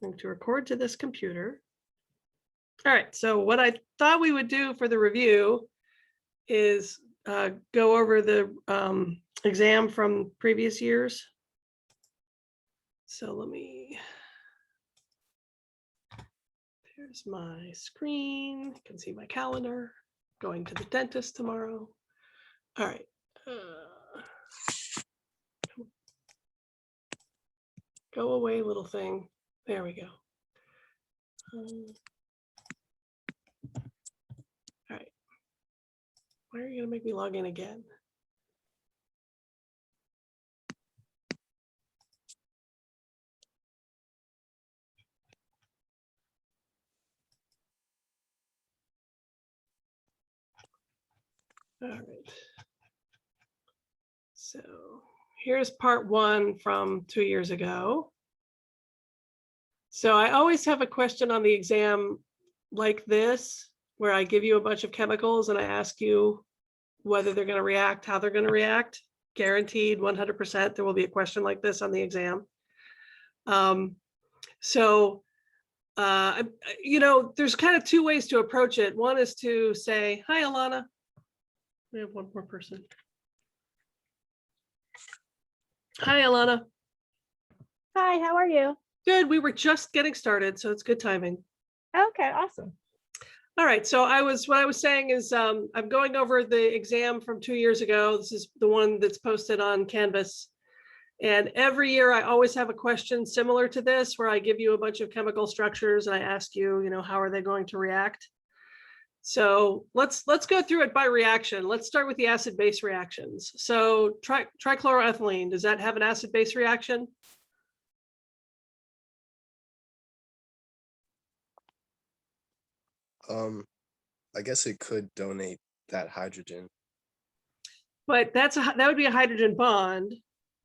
going to record to this computer. All right, so what I thought we would do for the review is go over the exam from previous years. So let me, there's my screen. You can see my calendar, going to the dentist tomorrow. All right. Go away, little thing. There we go. All right. Why are you going to make me log in again? All right. So here's part one from 2 years ago. So I always have a question on the exam like this, where I give you a bunch of chemicals and I ask you whether they're going to react, how they're going to react. Guaranteed 100% there will be a question like this on the exam. You know, there's kind of two ways to approach it. One is to say, hi, Alana. We have one more person. Hi, Alana. Hi, how are you? Good. We were just getting started, so it's good timing. Okay, awesome. All right. So what I was saying is I'm going over the exam from 2 years ago. This is the one that's posted on Canvas. And every year I always have a question similar to this, where I give you a bunch of chemical structures and I ask you, you know, how are they going to react? So let's go through it by reaction. Let's start with the acid-base reactions. So trichloroethylene, does that have an acid-base reaction? I guess it could donate that hydrogen. But that would be a hydrogen bond,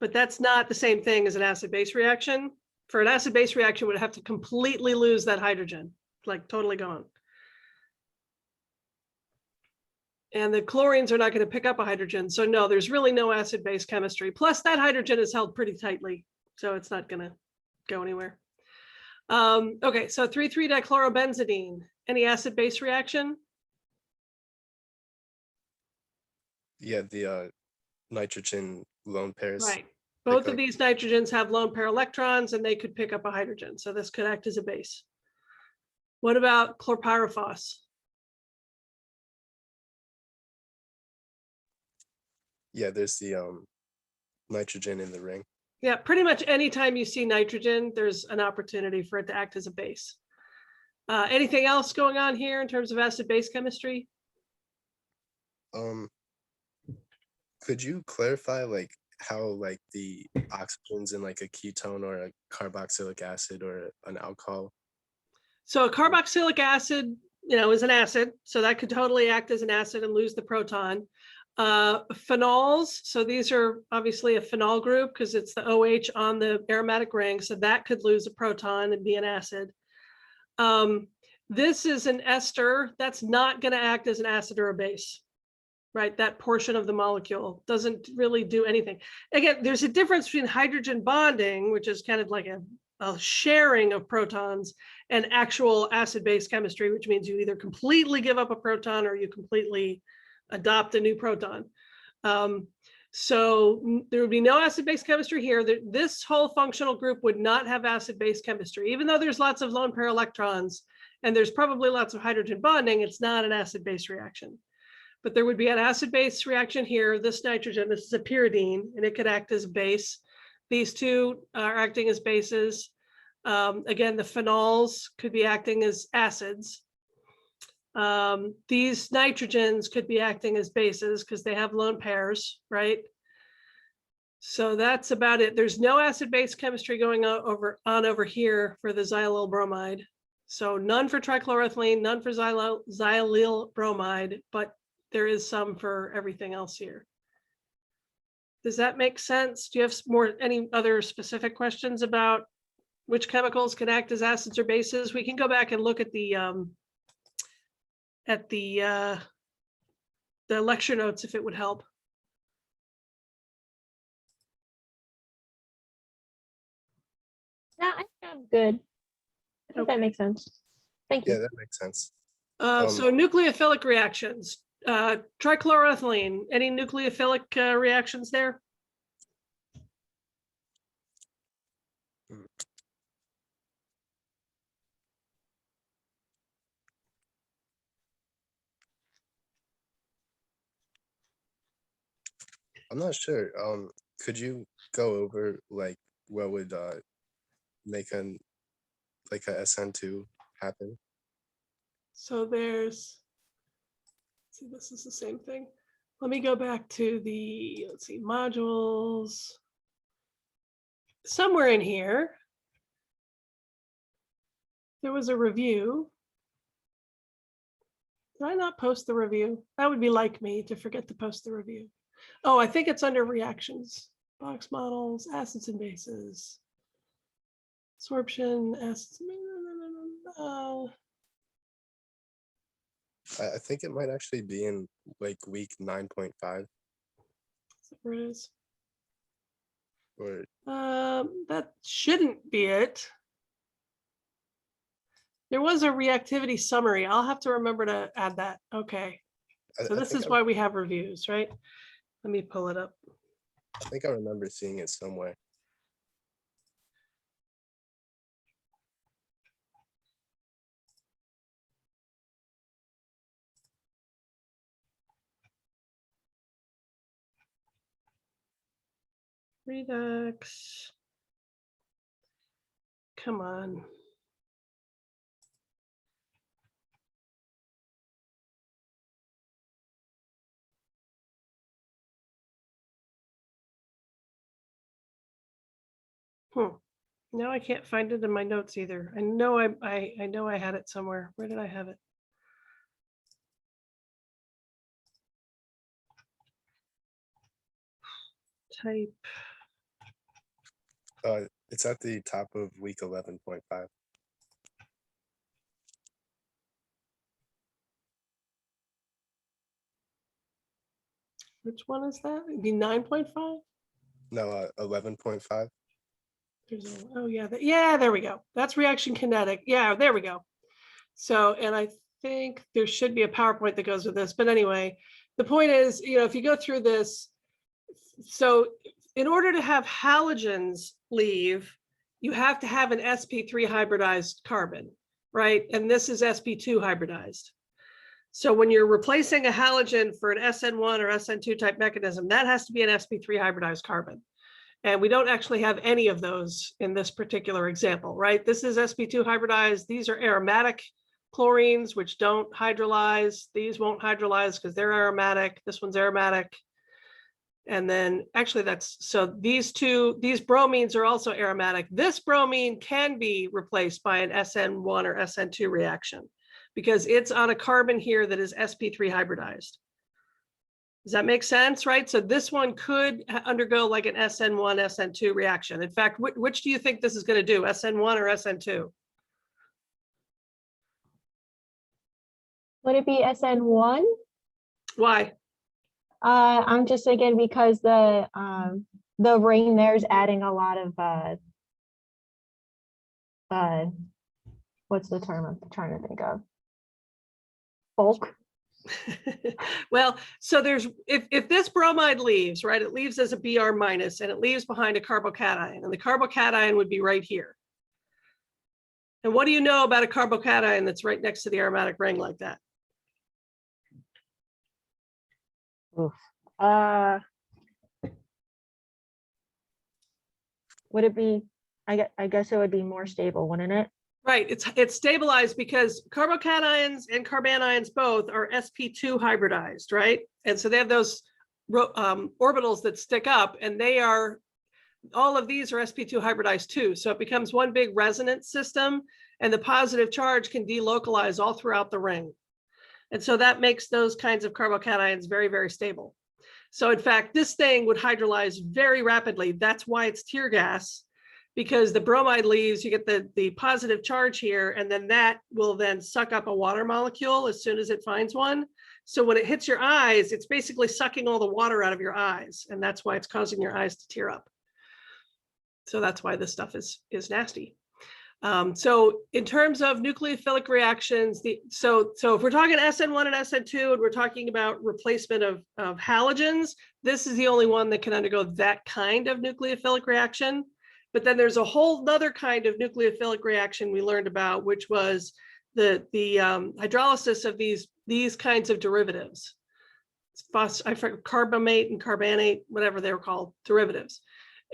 but that's not the same thing as an acid-base reaction. For an acid-base reaction, it would have to completely lose that hydrogen, like totally gone. And the chlorines are not going to pick up a hydrogen. So no, there's really no acid-base chemistry. Plus that hydrogen is held pretty tightly, so it's not going to go anywhere. Okay, so 3,3-dichlorobenzidine, any acid-base reaction? Yeah, the nitrogen lone pairs. Right. Both of these nitrogens have lone pair electrons and they could pick up a hydrogen. So this could act as a base. What about chlorpyrifos? Yeah, there's the nitrogen in the ring. Yeah, pretty much anytime you see nitrogen, there's an opportunity for it to act as a base. Anything else going on here in terms of acid-base chemistry? Could you clarify like how like the oxygen's in like a ketone or a carboxylic acid or an alcohol? So a carboxylic acid, you know, is an acid, so that could totally act as an acid and lose the proton. Phenols, so these are obviously a phenol group because it's the OH on the aromatic ring, so that could lose a proton and be an acid. This is an ester that's not going to act as an acid or a base, right? That portion of the molecule doesn't really do anything. Again, there's a difference between hydrogen bonding, which is kind of like a sharing of protons, and actual acid-base chemistry, which means you either completely give up a proton or you completely adopt a new proton. So there would be no acid-base chemistry here. This whole functional group would not have acid-base chemistry, even though there's lots of lone pair electrons and there's probably lots of hydrogen bonding. It's not an acid-base reaction, but there would be an acid-base reaction here. This nitrogen, this is a pyridine, and it could act as a base. These two are acting as bases. Again, the phenols could be acting as acids. These nitrogens could be acting as bases because they have lone pairs, right? So that's about it. There's no acid-base chemistry going on over here for the xylyl bromide. So none for trichloroethylene, none for xylyl bromide, but there is some for everything else here. Does that make sense? Do you have any other specific questions about which chemicals can act as acids or bases? We can go back and look at the lecture notes if it would help. No, I think I'm good. I think that makes sense. Thank Yeah, you. that makes sense. So nucleophilic reactions, trichloroethylene, any nucleophilic reactions there? I'm not sure. Could you go over like what would make a SN2 happen? So there's, see, this is the same thing. Let me go back to the, let's see, modules. Somewhere in here, there was a review. Did I not post the review? That would be like me to forget to post the review. Oh, I think it's under reactions, box models, acids and bases, absorption, acids. I think it might actually be in like week 9.5 Where it is. or That shouldn't be it. There was a reactivity summary. I'll have to remember to add that. Okay. So this is why we have reviews, right? Let me pull it up. I think I remember seeing it somewhere. Redux. Come on. Now I can't find it in my notes either. I know I know I had it somewhere. Where did I have it? Type. It's at the top of week 11.5. Which one is that? It'd be 9.5? No, 11.5. Oh yeah, yeah, there we go. That's reaction kinetic. Yeah, there we go. So, and I think there should be a PowerPoint that goes with this, but anyway, the point is, if you go through this, so in order to have halogens leave, you have to have an sp3 hybridized carbon, right? And this is sp2 hybridized. So when you're replacing a halogen for an SN1 or SN2 type mechanism, that has to be an sp3 hybridized carbon. And we don't actually have any of those in this particular example, right? This is sp2 hybridized. These are aromatic chlorines, which don't hydrolyze. These won't hydrolyze because they're aromatic. This one's aromatic. And then actually so these bromines are also aromatic. This bromine can be replaced by an SN1 or SN2 reaction because it's on a carbon here that is sp3 hybridized. Does that make sense, right? So this one could undergo like an SN1, SN2 reaction. In fact, which do you think this is going to do, SN1 or SN2? Would it be SN1? Why? I'm just thinking because the ring there is adding a lot of what's the term I'm trying to think of? Bulk. Well, so if this bromide leaves, right, it leaves as a Br minus and it leaves behind a carbocation, and the carbocation would be right here. And what do you know about a carbocation that's right next to the aromatic ring like that? Oof. Would it be, I guess it would be more stable, wouldn't it? Right, it's stabilized because carbocations and carbanions both are sp2 hybridized, right? And so they have those orbitals that stick up, and all of these are sp2 hybridized too. So it becomes one big resonance system, and the positive charge can delocalize all throughout the ring. And so that makes those kinds of carbocations very, very stable. So in fact, this thing would hydrolyze very rapidly. That's why it's tear gas, because the bromide leaves, you get the positive charge here, and then that will then suck up a water molecule as soon as it finds one. So when it hits your eyes, it's basically sucking all the water out of your eyes, and that's why it's causing your eyes to tear up. So that's why this stuff is nasty. So in terms of nucleophilic reactions, so if we're talking SN1 and SN2, and we're talking about replacement of halogens, this is the only one that can undergo that kind of nucleophilic reaction. But then there's a whole other kind of nucleophilic reaction we learned about, which was the hydrolysis of these kinds of derivatives. I forget, carbamate and carbonate, whatever they were called, derivatives.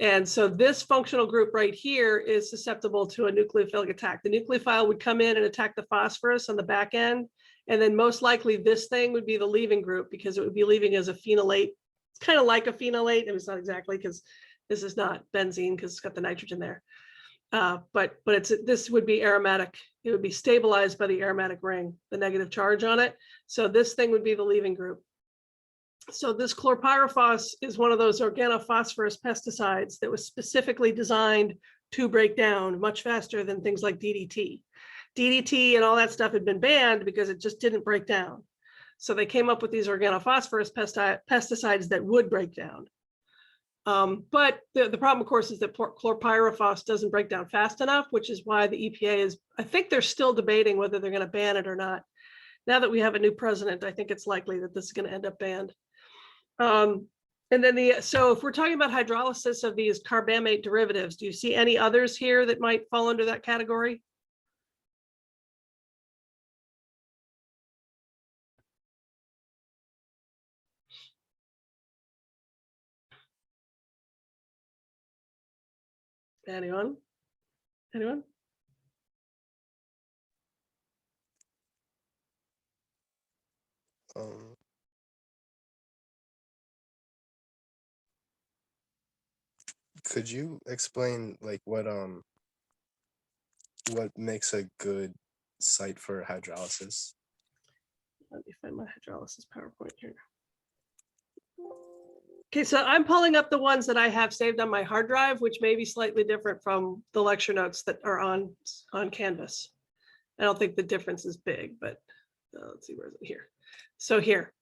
And so this functional group right here is susceptible to a nucleophilic attack. The nucleophile would come in and attack the phosphorus on the back end. And then most likely this thing would be the leaving group because it would be leaving as a phenolate. It's kind of like a phenolate. And it's not exactly because this is not benzene because it's got the nitrogen there. But this would be aromatic. It would be stabilized by the aromatic ring, the negative charge on it. So this thing would be the leaving group. So this chlorpyrifos is one of those organophosphorus pesticides that was specifically designed to break down much faster than things like DDT. DDT and all that stuff had been banned because it just didn't break down. So they came up with these organophosphorus pesticides that would break down. But the problem, of course, is that chlorpyrifos doesn't break down fast enough, which is why the EPA is, I think they're still debating whether they're going to ban it or not. Now that we have a new president, I think it's likely that this is going to end up banned. And then so if we're talking about hydrolysis of these carbamate derivatives, do you see any others here that might fall under that category? Anyone? Anyone? Could you explain like what makes a good site for hydrolysis? Let me find my hydrolysis PowerPoint here. Okay, so I'm pulling up the ones that I have saved on my hard drive, which may be slightly different from the lecture notes that are on Canvas. I don't think the difference is big, but let's see, where is it here? So here,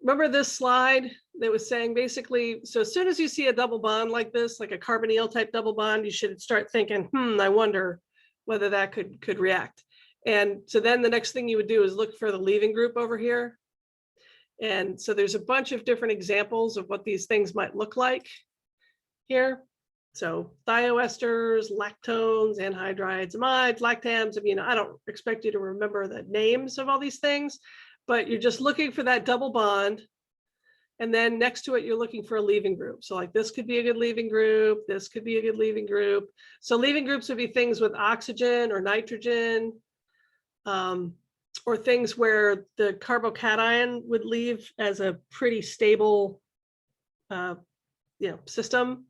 remember this slide that was saying basically, so as soon as you see a double bond like this, like a carbonyl type double bond, you should start thinking, I wonder whether that could react. And so then the next thing you would do is look for the leaving group over here. And so there's a bunch of different examples of what these things might look like here. So thioesters, lactones, anhydrides, amides, lactams. I mean, I don't expect you to remember the names of all these things, but you're just looking for that double bond. And then next to it, you're looking for a leaving group. So like this could be a good leaving group. This could be a good leaving group. So leaving groups would be things with oxygen or nitrogen, or things where the carbocation would leave as a pretty stable system.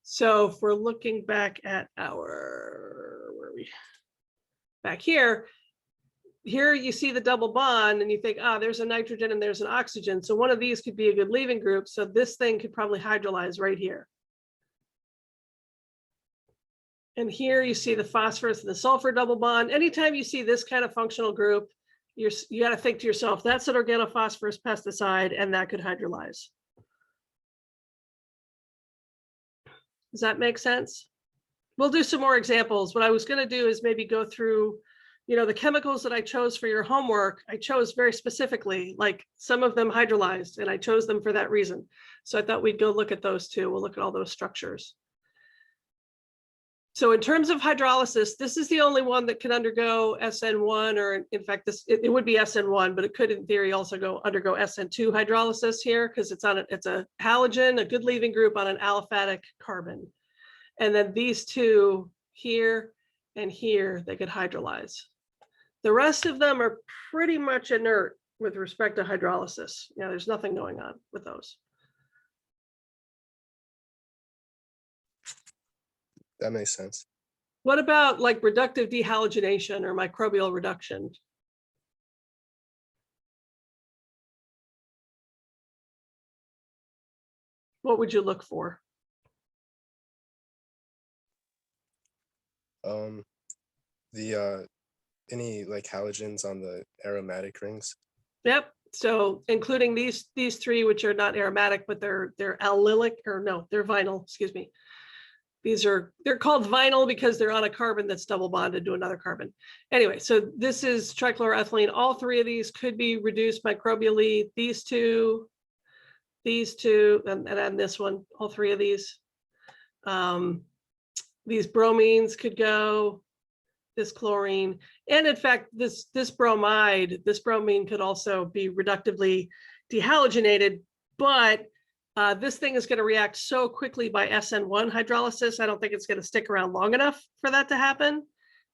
So if we're looking back at where are we? Back here you see the double bond and you think, there's a nitrogen and there's an oxygen. So one of these could be a good leaving group. So this thing could probably hydrolyze right here. And here you see the phosphorus and the sulfur double bond. Anytime you see this kind of functional group, you got to think to yourself, that's an organophosphorus pesticide and that could hydrolyze. Does that make sense? We'll do some more examples. What I was going to do is maybe go through, the chemicals that I chose for your homework. I chose very specifically, like some of them hydrolyzed, and I chose them for that reason. So I thought we'd go look at those too. We'll look at all those structures. So in terms of hydrolysis, this is the only one that can undergo SN1, or in fact, it would be SN1, but it could in theory also undergo SN2 hydrolysis here because it's a halogen, a good leaving group on an aliphatic carbon. And then these two here and here, they could hydrolyze. The rest of them are pretty much inert with respect to hydrolysis. There's nothing going on with those. That makes sense. What about like reductive dehalogenation or microbial reduction? What would you look for? Any like halogens on the aromatic rings? Yep. So including these three, which are not aromatic, but they're allylic, or no, they're vinyl, excuse me. they're called vinyl because they're on a carbon that's double bonded to another carbon. Anyway, so this is trichloroethylene. All three of these could be reduced microbially. These two, and then this one, all three of these. These bromines could go, this chlorine, and in fact, this bromine could also be reductively dehalogenated, but this thing is going to react so quickly by SN1 hydrolysis. I don't think it's going to stick around long enough for that to happen.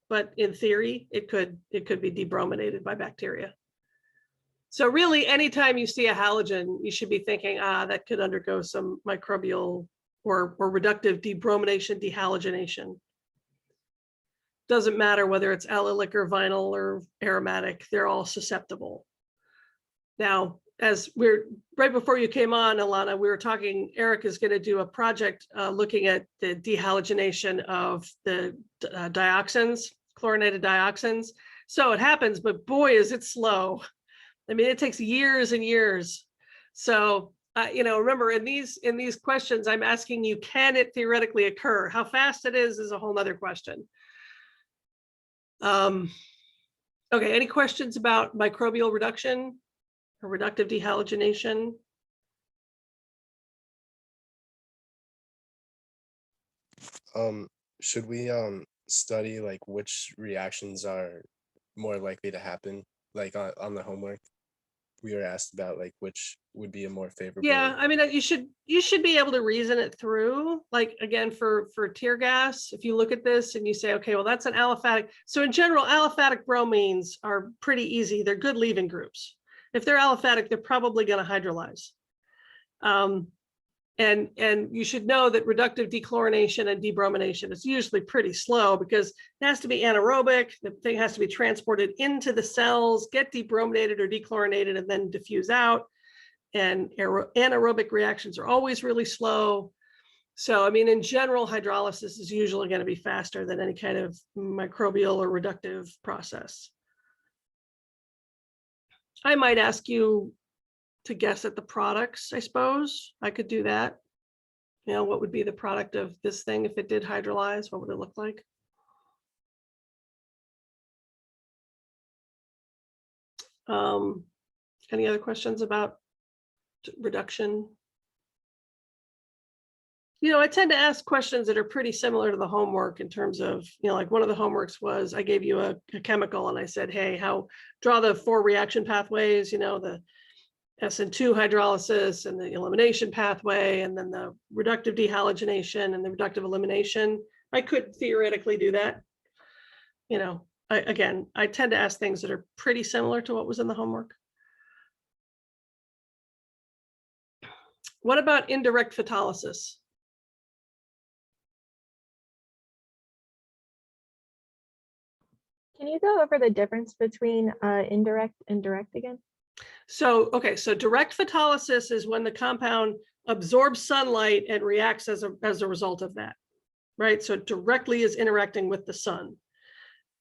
But in theory, it could be debrominated by bacteria. So really, anytime you see a halogen, you should be thinking, that could undergo some microbial or reductive debromination, dehalogenation. Doesn't matter whether it's allylic or vinyl or aromatic, they're all susceptible. Now, as we're right before you came on, Alana, we were talking, Eric is going to do a project looking at the dehalogenation of the dioxins, chlorinated dioxins. So it happens, but boy, is it slow. I mean, it takes years and years. So, remember in these questions, I'm asking you, can it theoretically occur? How fast it is a whole nother question. Okay, any questions about microbial reduction? Reductive dehalogenation. Should we study like which reactions are more likely to happen, like on the homework? We were asked about like which would be a more favorable. Yeah, I mean, you should be able to reason it through. Like again, for tear gas, if you look at this and you say, okay, well, that's an aliphatic. So in general, aliphatic bromines are pretty easy. They're good leaving groups. If they're aliphatic, they're probably going to hydrolyze. And you should know that reductive dechlorination and debromination is usually pretty slow because it has to be anaerobic. The thing has to be transported into the cells, get debrominated or dechlorinated, and then diffuse out. And anaerobic reactions are always really slow. So, I mean, in general, hydrolysis is usually going to be faster than any kind of microbial or reductive process. I might ask you to guess at the products, I suppose. I could do that. What would be the product of this thing if it did hydrolyze? What would it look like? Any other questions about reduction? I tend to ask questions that are pretty similar to the homework in terms of, like one of the homeworks was I gave you a chemical and I said, hey, draw the 4 reaction pathways, the SN2 hydrolysis and the elimination pathway, and then the reductive dehalogenation and the reductive elimination. I could theoretically do that. I tend to ask things that are pretty similar to what was in the homework. What about indirect photolysis? Can you go over the difference between indirect and direct again? So direct photolysis is when the compound absorbs sunlight and reacts as a result of that, right? So it directly is interacting with the sun.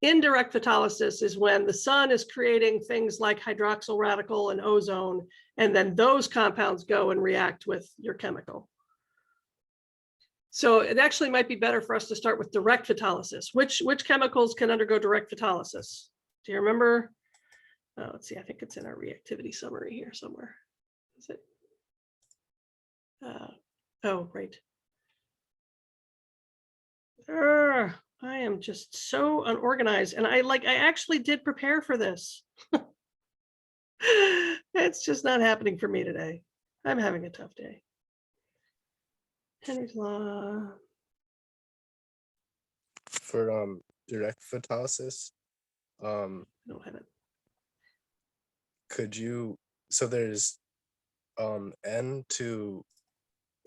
Indirect photolysis is when the sun is creating things like hydroxyl radical and ozone, and then those compounds go and react with your chemical. So it actually might be better for us to start with direct photolysis. Which chemicals can undergo direct photolysis? Do you remember? Let's see, I think it's in our reactivity summary here somewhere. Is it? Oh, right. I am just so unorganized, and I actually did prepare for this. It's just not happening for me today. I'm having a tough day. Henry's law. For direct photolysis, I don't have it. could you, so there's N to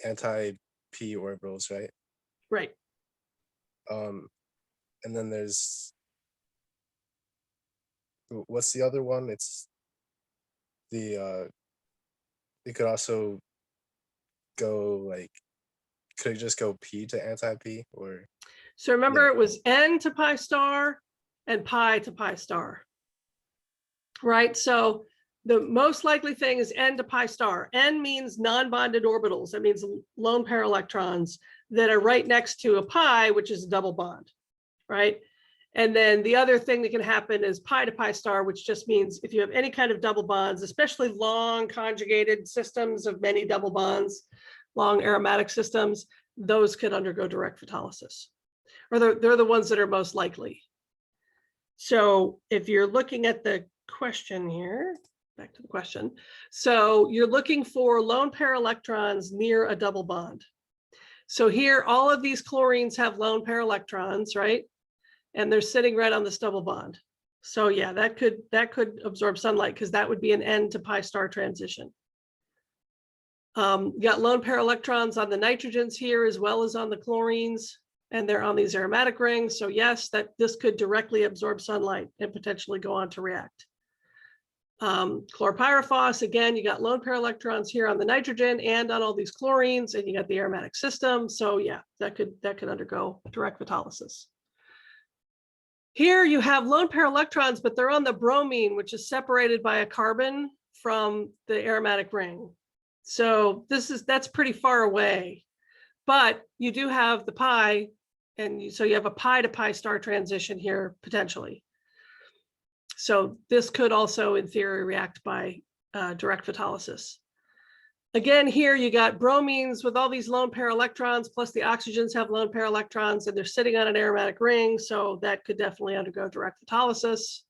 anti-P orbitals, right? Right. And then there's, what's the other one? It's the it could also go like, could it just go P to anti-P, or? So remember, it was N to pi star and pi to pi star, right? So the most likely thing is N to pi star. N means non-bonded orbitals. That means lone pair electrons. that are right next to a pi, which is a double bond, right? And then the other thing that can happen is pi to pi star, which just means if you have any kind of double bonds, especially long conjugated systems of many double bonds, long aromatic systems, those could undergo direct photolysis, or they're the ones that are most likely. So if you're looking at the question here, back to the question. So you're looking for lone pair electrons near a double bond. So here, all of these chlorines have lone pair electrons, right? And they're sitting right on this double bond. So yeah, that could absorb sunlight because that would be an N to pi star transition. You got lone pair electrons on the nitrogens here as well as on the chlorines, and they're on these aromatic rings. So yes, this could directly absorb sunlight and potentially go on to react. Chlorpyrifos, again, you got lone pair electrons here on the nitrogen and on all these chlorines, and you got the aromatic system. So yeah, that could undergo direct photolysis. Here you have lone pair electrons, but they're on the bromine, which is separated by a carbon from the aromatic ring. So that's pretty far away, but you do have the pi, and so you have a pi to pi star transition here potentially. So this could also, in theory, react by direct photolysis. Again, here you got bromines with all these lone pair electrons, plus the oxygens have lone pair electrons, and they're sitting on an aromatic ring, so that could definitely undergo direct photolysis.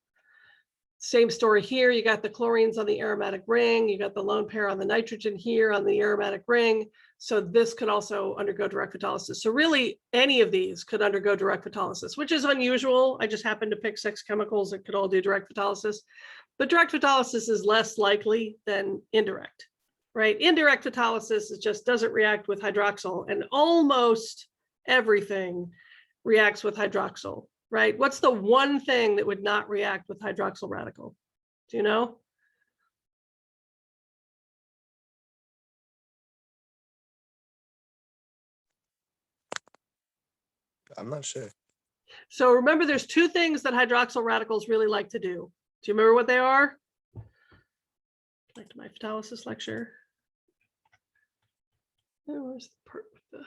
Same story here, you got the chlorines on the aromatic ring, you got the lone pair on the nitrogen here on the aromatic ring, so this could also undergo direct photolysis. So really, any of these could undergo direct photolysis, which is unusual. I just happened to pick 6 chemicals that could all do direct photolysis, but direct photolysis is less likely than indirect. Right? Indirect photolysis just doesn't react with hydroxyl, and almost everything reacts with hydroxyl, right? What's the one thing that would not react with hydroxyl radical? Do you know? I'm not sure. So remember, there's 2 things that hydroxyl radicals really like to do. Do you remember what they are? Back to my photolysis lecture. Where's the part with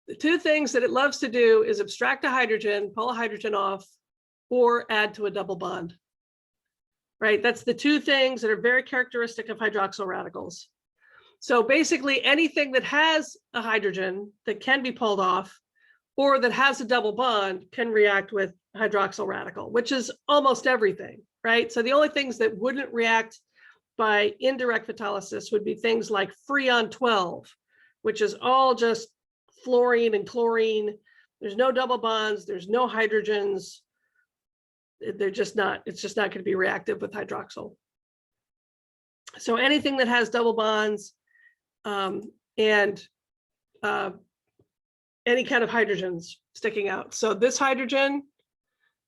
the 2 things that it loves to do is abstract a hydrogen, pull a hydrogen off, or add to a double bond. Right? That's the 2 things that are very characteristic of hydroxyl radicals. So basically anything that has a hydrogen that can be pulled off or that has a double bond can react with hydroxyl radical, which is almost everything, right? So the only things that wouldn't react by indirect photolysis would be things like Freon 12, which is all just fluorine and chlorine. There's no double bonds, there's no hydrogens. They're just not, it's just not going to be reactive with hydroxyl. So anything that has double bonds and any kind of hydrogens sticking out. So this hydrogen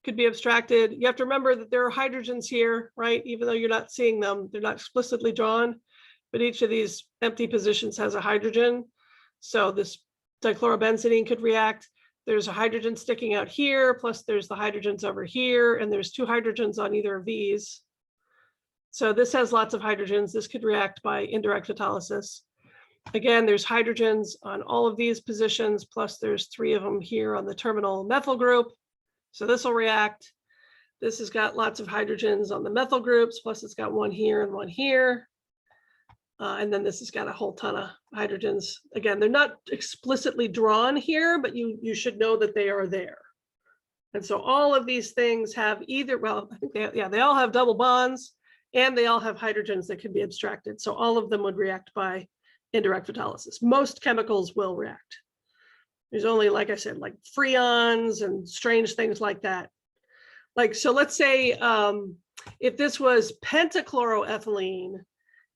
could be abstracted. You have to remember that there are hydrogens here, right? Even though you're not seeing them, they're not explicitly drawn, but each of these empty positions has a hydrogen. So this dichlorobenzene could react. There's a hydrogen sticking out here, plus there's the hydrogens over here, and there's 2 hydrogens on either of these. So this has lots of hydrogens. This could react by indirect photolysis. Again, there's hydrogens on all of these positions, plus there's 3 of them here on the terminal methyl group. So this will react. This has got lots of hydrogens on the methyl groups, plus it's got 1 here and 1 here. And then this has got a whole ton of hydrogens. Again, they're not explicitly drawn here, but you should know that they are there. And so all of these things have either, well, I think they all have double bonds, and they all have hydrogens that can be abstracted. So all of them would react by indirect photolysis. Most chemicals will react. There's only, like I said, like freons and strange things like that. Like, so let's say if this was pentachloroethylene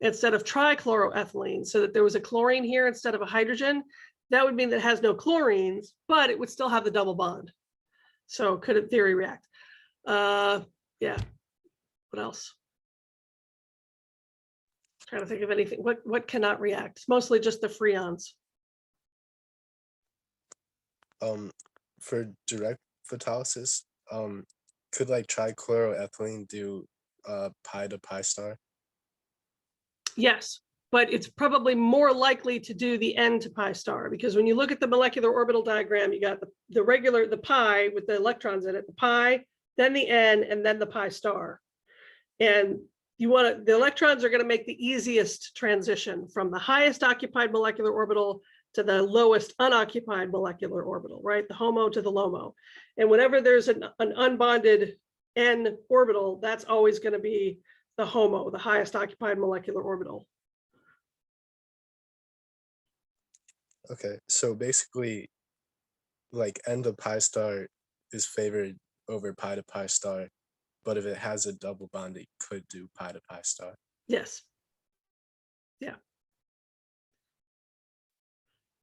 instead of trichloroethylene, so that there was a chlorine here instead of a hydrogen, that would mean that it has no chlorines, but it would still have the double bond. So could in theory react. Yeah, what else? Trying to think of anything. What cannot react? It's mostly just the freons. For direct photolysis, could like trichloroethylene do pi to pi star? Yes. but it's probably more likely to do the N to pi star, because when you look at the molecular orbital diagram, you got the regular, the pi with the electrons in it, the pi, then the N, and then the pi star. And the electrons are going to make the easiest transition from the highest occupied molecular orbital to the lowest unoccupied molecular orbital, right? The HOMO to the LOMO. And whenever there's an unbonded N orbital, that's always going to be the HOMO, the highest occupied molecular orbital. Okay, so basically, like N to pi star is favored over pi to pi star, but if it has a double bond, it could do pi to pi star. Yes. Yeah.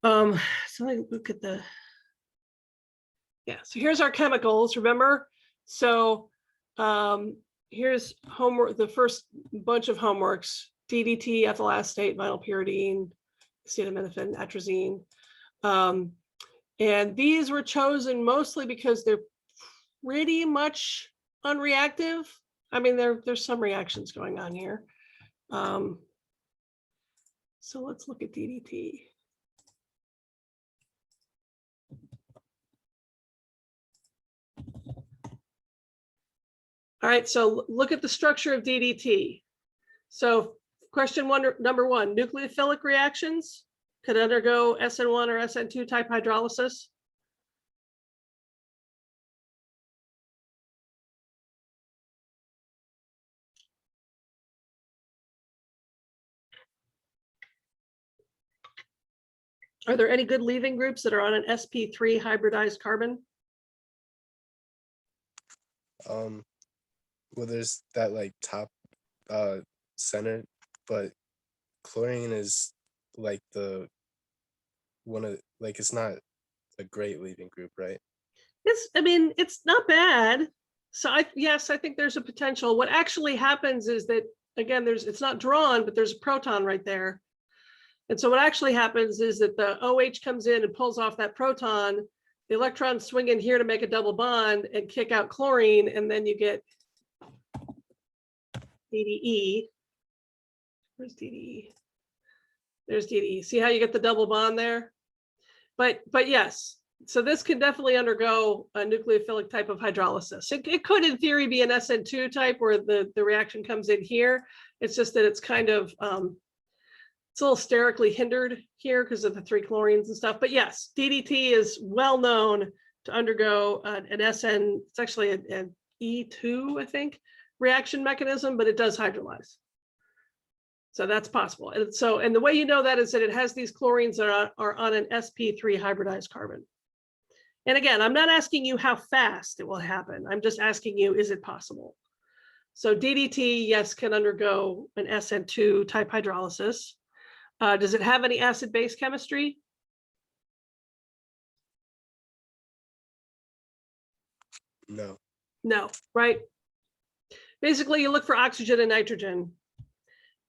So let me look at the, yeah, so here's our chemicals, remember? So here's homework, the first bunch of homeworks: DDT, ethyl acetate, vinyl pyridine, acetaminophen, atrazine. And these were chosen mostly because they're pretty much unreactive. I mean, there's some reactions going on here. So let's look at DDT. All right, so look at the structure of DDT. So question number one, nucleophilic reactions could undergo SN1 or SN2 type hydrolysis. Are there any good leaving groups that are on an sp3 hybridized carbon? Well, there's that like top center, but chlorine is like the one of, like, it's not a great leaving group, right? I mean, it's not bad. So yes, I think there's a potential. What actually happens is that, again, it's not drawn, but there's a proton right there. And so what actually happens is that the OH comes in and pulls off that proton, the electrons swing in here to make a double bond and kick out chlorine, and then you get DDE. Where's DDE? There's DDE. See how you get the double bond there? But yes, so this can definitely undergo a nucleophilic type of hydrolysis. It could, in theory, be an SN2 type where the reaction comes in here. It's just that it's kind of, it's a little sterically hindered here because of the 3 chlorines and stuff. But yes, DDT is well known to undergo an SN, it's actually an E2, I think, reaction mechanism, but it does hydrolyze. So that's possible. And so, and the way you know that is that it has these chlorines that are on an sp3 hybridized carbon. And again, I'm not asking you how fast it will happen. I'm just asking you, is it possible? So DDT, yes, can undergo an SN2 type hydrolysis. Does it have any acid-base chemistry? No. No, right? Basically, you look for oxygen and nitrogen.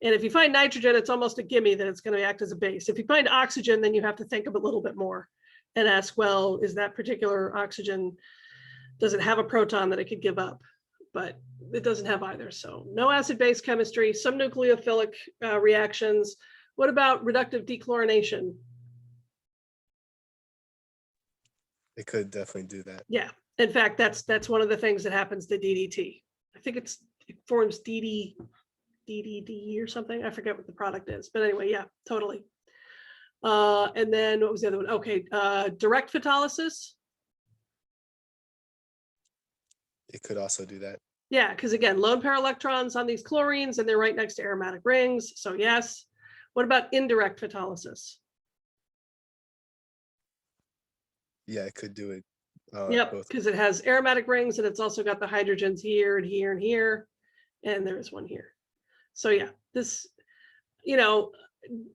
And if you find nitrogen, it's almost a gimme that it's going to act as a base. If you find oxygen, then you have to think of it a little bit more and ask, well, is that particular oxygen, does it have a proton that it could give up? But it doesn't have either. So no acid-base chemistry, some nucleophilic reactions. What about reductive dechlorination? It could definitely do that. Yeah. In fact, that's one of the things that happens to DDT. I think it forms DDD or something. I forget what the product is, but anyway, yeah, totally. And then what was the other one? Okay, direct photolysis. It could also do that. Yeah, because again, lone pair electrons on these chlorines and they're right next to aromatic rings. So yes. What about indirect photolysis? Yeah, it could do it. Yep, because it has aromatic rings and it's also got the hydrogens here and here and here. And there's one here. So yeah, this, you know,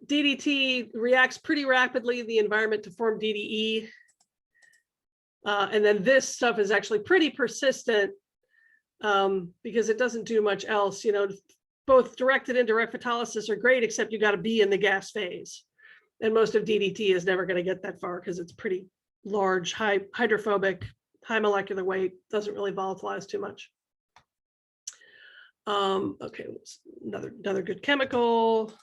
DDT reacts pretty rapidly in the environment to form DDE. And then this stuff is actually pretty persistent because it doesn't do much else. You know, both direct and indirect photolysis are great, except you got to be in the gas phase. And most of DDT is never going to get that far because it's pretty large, high hydrophobic, high molecular weight, doesn't really volatilize too much. Okay, another good chemical.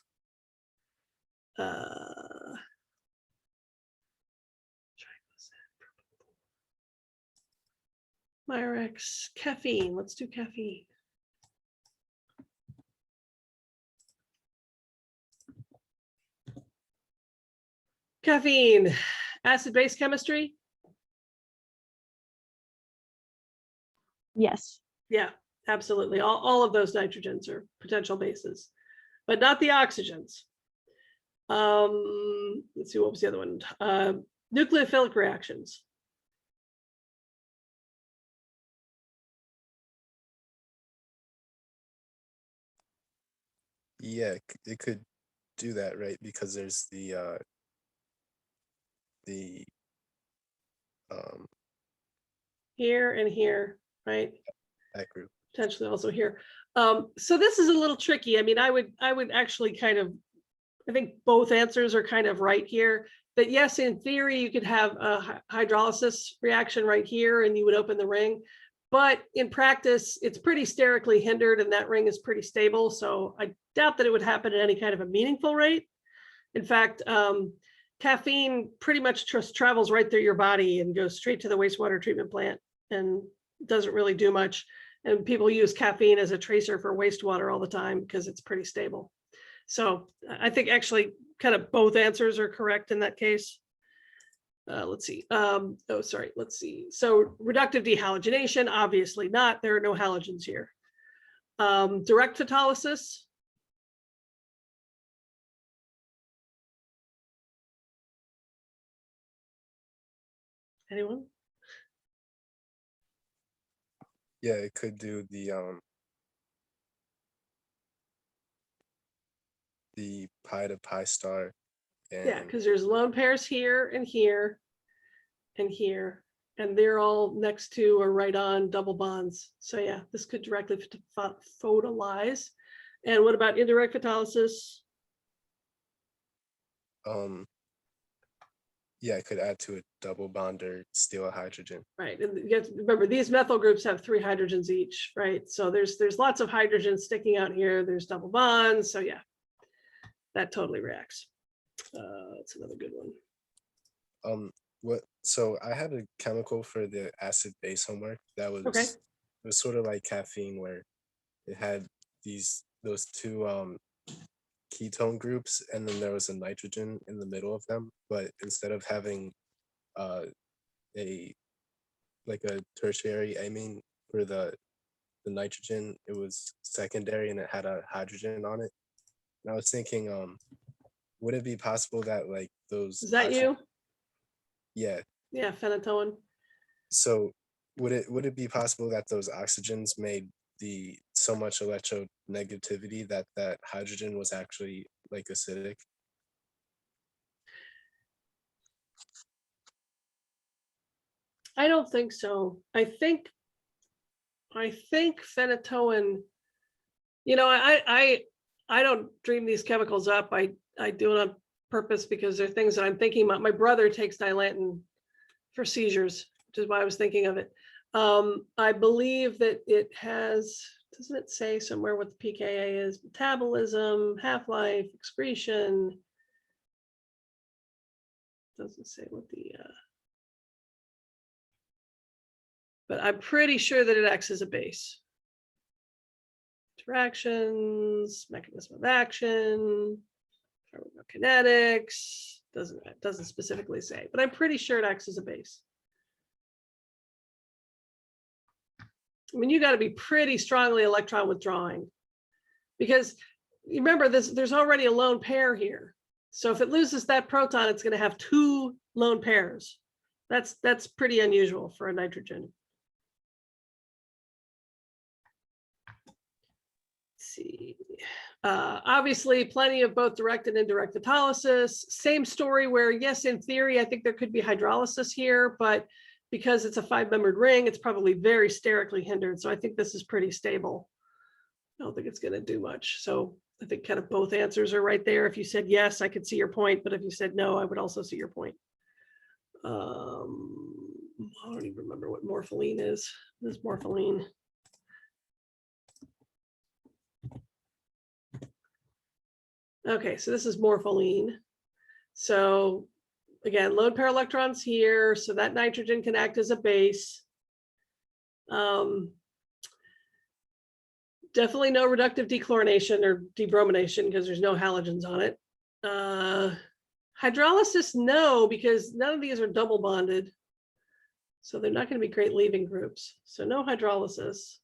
Myrex, caffeine. Let's do caffeine. Caffeine, acid-base chemistry. Yes. Yeah, absolutely. All of those nitrogens are potential bases, but not the oxygens. Let's see, what was the other one? Nucleophilic reactions. Yeah, it could do that, right? Because there's the Here and here, right? that group. Potentially also here. So this is a little tricky. I mean, I would actually kind of, I think both answers are kind of right here. That yes, in theory, you could have a hydrolysis reaction right here and you would open the ring. But in practice, it's pretty sterically hindered and that ring is pretty stable. So I doubt that it would happen at any kind of a meaningful rate. In fact, caffeine pretty much just travels right through your body and goes straight to the wastewater treatment plant and doesn't really do much. And people use caffeine as a tracer for wastewater all the time because it's pretty stable. So I think actually kind of both answers are correct in that case. Let's see. Let's see. So reductive dehalogenation, obviously not. There are no halogens here. Direct photolysis. Anyone? Yeah, it could do the pi to pi star. And Yeah, because there's lone pairs here and here and here, and they're all next to or right on double bonds. So yeah, this could directly photolyze. And what about indirect photolysis? yeah, it could add to a double bond or steal a hydrogen. Right, and you have to remember these methyl groups have 3 hydrogens each, right? So there's lots of hydrogens sticking out here. There's double bonds. So yeah, that totally reacts. That's another good one. So I had a chemical for the acid base homework that was Okay. it was sort of like caffeine, where it had those two ketone groups and then there was a nitrogen in the middle of them, but instead of having a tertiary amine for the nitrogen, it was secondary and it had a hydrogen on it. And I was thinking, would it be possible that like those Is that you? Yeah. Yeah, phenytoin. So would it be possible that those oxygens made so much electronegativity that hydrogen was actually like acidic? I don't think so. I think phenytoin, you know, I don't dream these chemicals up. I do it on purpose because they're things that I'm thinking about. My brother takes Dilantin for seizures, which is why I was thinking of it. I believe that it has, doesn't it say somewhere what the pKa is? Metabolism, half-life, excretion. Doesn't say what the, but I'm pretty sure that it acts as a base. Interactions, mechanism of action, pharmacokinetics, doesn't specifically say, but I'm pretty sure it acts as a base. I mean, you got to be pretty strongly electron withdrawing because you remember this, there's already a lone pair here. So if it loses that proton, it's going to have 2 lone pairs. That's pretty unusual for a nitrogen. See, obviously plenty of both direct and indirect photolysis. Same story where yes, in theory, I think there could be hydrolysis here, but because it's a 5-membered ring, it's probably very sterically hindered. So I think this is pretty stable. I don't think it's going to do much. So I think kind of both answers are right there. If you said yes, I could see your point, but if you said no, I would also see your point. I don't even remember what morpholine is. This is morpholine. Okay, so this is morpholine. So again, lone pair electrons here, so that nitrogen can act as a base. Definitely no reductive dechlorination or debromination because there's no halogens on it. Hydrolysis, no, because none of these are double bonded. So they're not going to be great leaving groups. So no hydrolysis.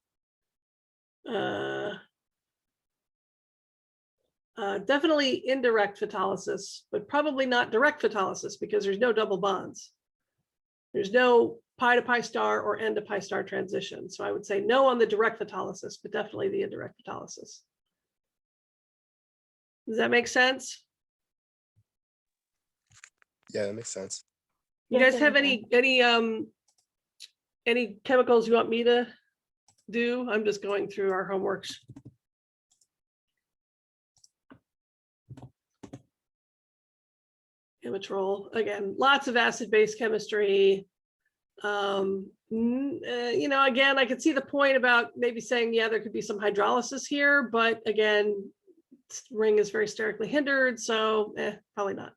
Definitely indirect photolysis, but probably not direct photolysis because there's no double bonds. There's no pi to pi star or n to pi star transition. So I would say no on the direct photolysis, but definitely the indirect photolysis. Does that make sense? Yeah, that makes sense. You Yes, guys it have makes any chemicals you want me to do? I'm just going through our homeworks. Imitrol, again, lots of acid-base chemistry. You know, again, I could see the point about maybe saying, yeah, there could be some hydrolysis here, but again, ring is very sterically hindered, so probably not.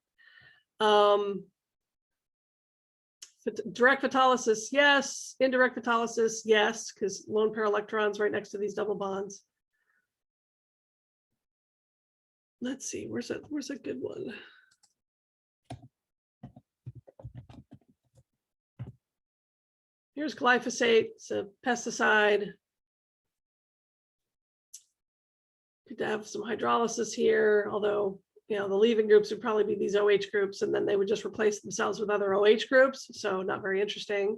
Direct photolysis, yes. Indirect photolysis, yes, because lone pair electrons right next to these double bonds. Let's see, where's a good one? Here's glyphosate, it's a pesticide. Could have some hydrolysis here, although, you know, the leaving groups would probably be these OH groups, and then they would just replace themselves with other OH groups, so not very interesting.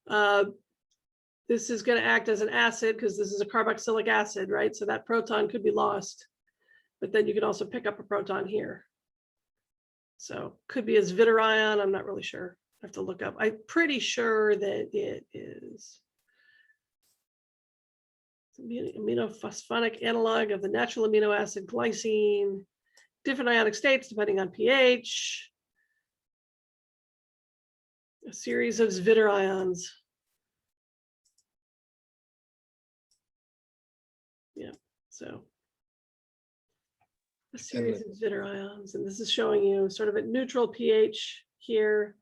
This is going to act as an acid because this is a carboxylic acid, right? So that proton could be lost, but then you could also pick up a proton here. So could be a zwitterion, I'm not really sure. I have to look up. I'm pretty sure that it is aminophosphonic analog of the natural amino acid glycine, different ionic states depending on pH, a series of zwitterions. Yeah, so a series of zwitterions, and this is showing you sort of at neutral pH here.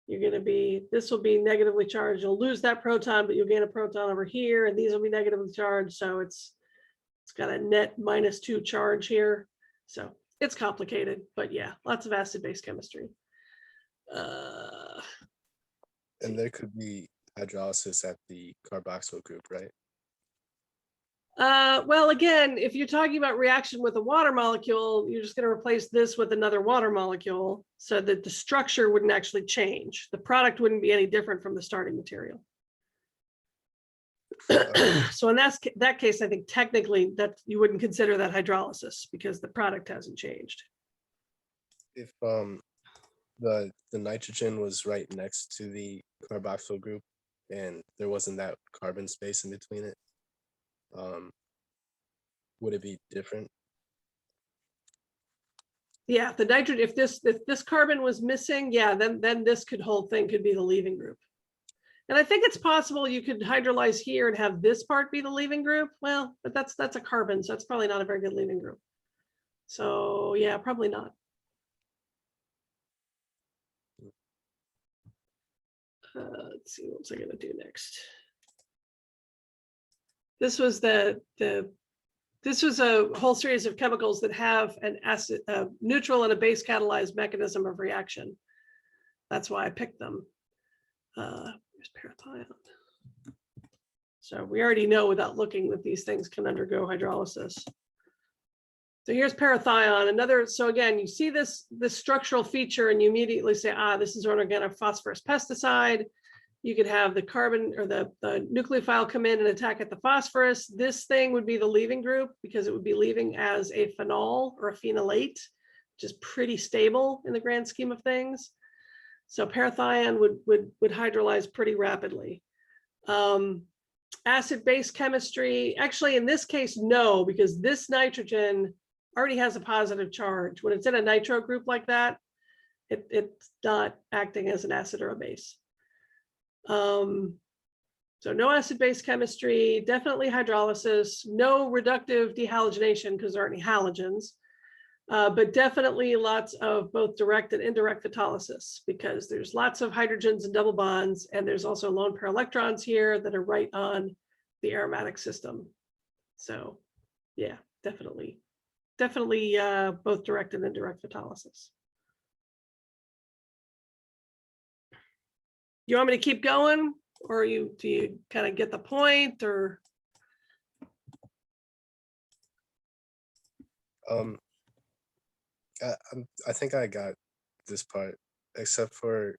You're going to be, this will be negatively charged. You'll lose that proton, but you'll gain a proton over here, and these will be negatively charged. So it's got a net -2 charge here. So it's complicated, but yeah, lots of acid-base chemistry. And there could be hydrolysis at the carboxyl group, right? Well, again, if you're talking about reaction with a water molecule, you're just going to replace this with another water molecule so that the structure wouldn't actually change. The product wouldn't be any different from the starting material. So in that case, I think technically that you wouldn't consider that hydrolysis because the product hasn't changed. If the nitrogen was right next to the carboxyl group and there wasn't that carbon space in between it, would it be different? Yeah, the nitrogen, if this carbon was missing, yeah, then this whole thing could be the leaving group. And I think it's possible you could hydrolyze here and have this part be the leaving group. Well, but that's a carbon, so it's probably not a very good leaving group. So yeah, probably not. Let's see, what was I going to do next? This was this was a whole series of chemicals that have an acid, neutral and a base catalyzed mechanism of reaction. That's why I picked them. Here's parathion. So we already know without looking that these things can undergo hydrolysis. So here's parathion, another. So again, you see this structural feature and you immediately say, ah, this is an organophosphorus pesticide. You could have the carbon or the nucleophile come in and attack at the phosphorus. This thing would be the leaving group because it would be leaving as a phenol or a phenolate, which is pretty stable in the grand scheme of things. So parathion would hydrolyze pretty rapidly. Acid-base chemistry, actually in this case, no, because this nitrogen already has a positive charge. When it's in a nitro group like that, it's not acting as an acid or a base. So no acid-base chemistry, definitely hydrolysis, no reductive dehalogenation because there aren't any halogens. But definitely lots of both direct and indirect photolysis, because there's lots of hydrogens and double bonds, and there's also lone pair electrons here that are right on the aromatic system. So yeah, definitely both direct and indirect photolysis. You want me to keep going, or do you kind of get the point, or? I think I got this part, except for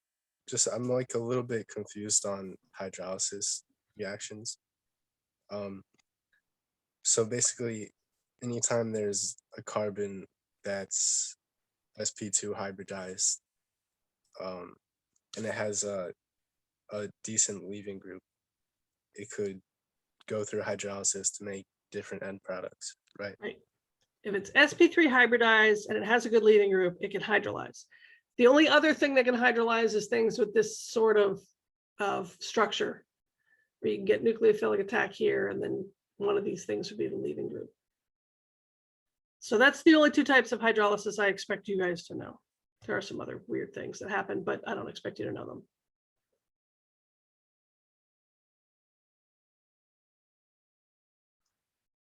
just I'm like a little bit confused on hydrolysis reactions. So basically, anytime there's a carbon that's sp2 hybridized, and it has a decent leaving group, it could go through hydrolysis to make different end products, right? Right. If it's sp3 hybridized and it has a good leaving group, it can hydrolyze. The only other thing that can hydrolyze is things with this sort of structure, where you can get nucleophilic attack here, and then one of these things would be the leaving group. So that's the only two types of hydrolysis I expect you guys to know. There are some other weird things that happen, but I don't expect you to know them.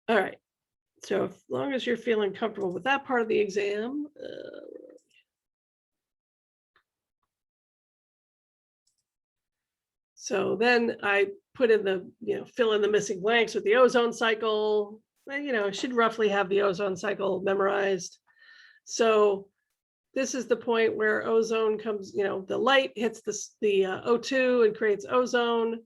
All right. So as long as you're feeling comfortable with that part of the exam, so then I put in the, fill in the missing blanks with the ozone cycle. Should roughly have the ozone cycle memorized. So this is the point where ozone comes, the light hits the O2 and creates ozone.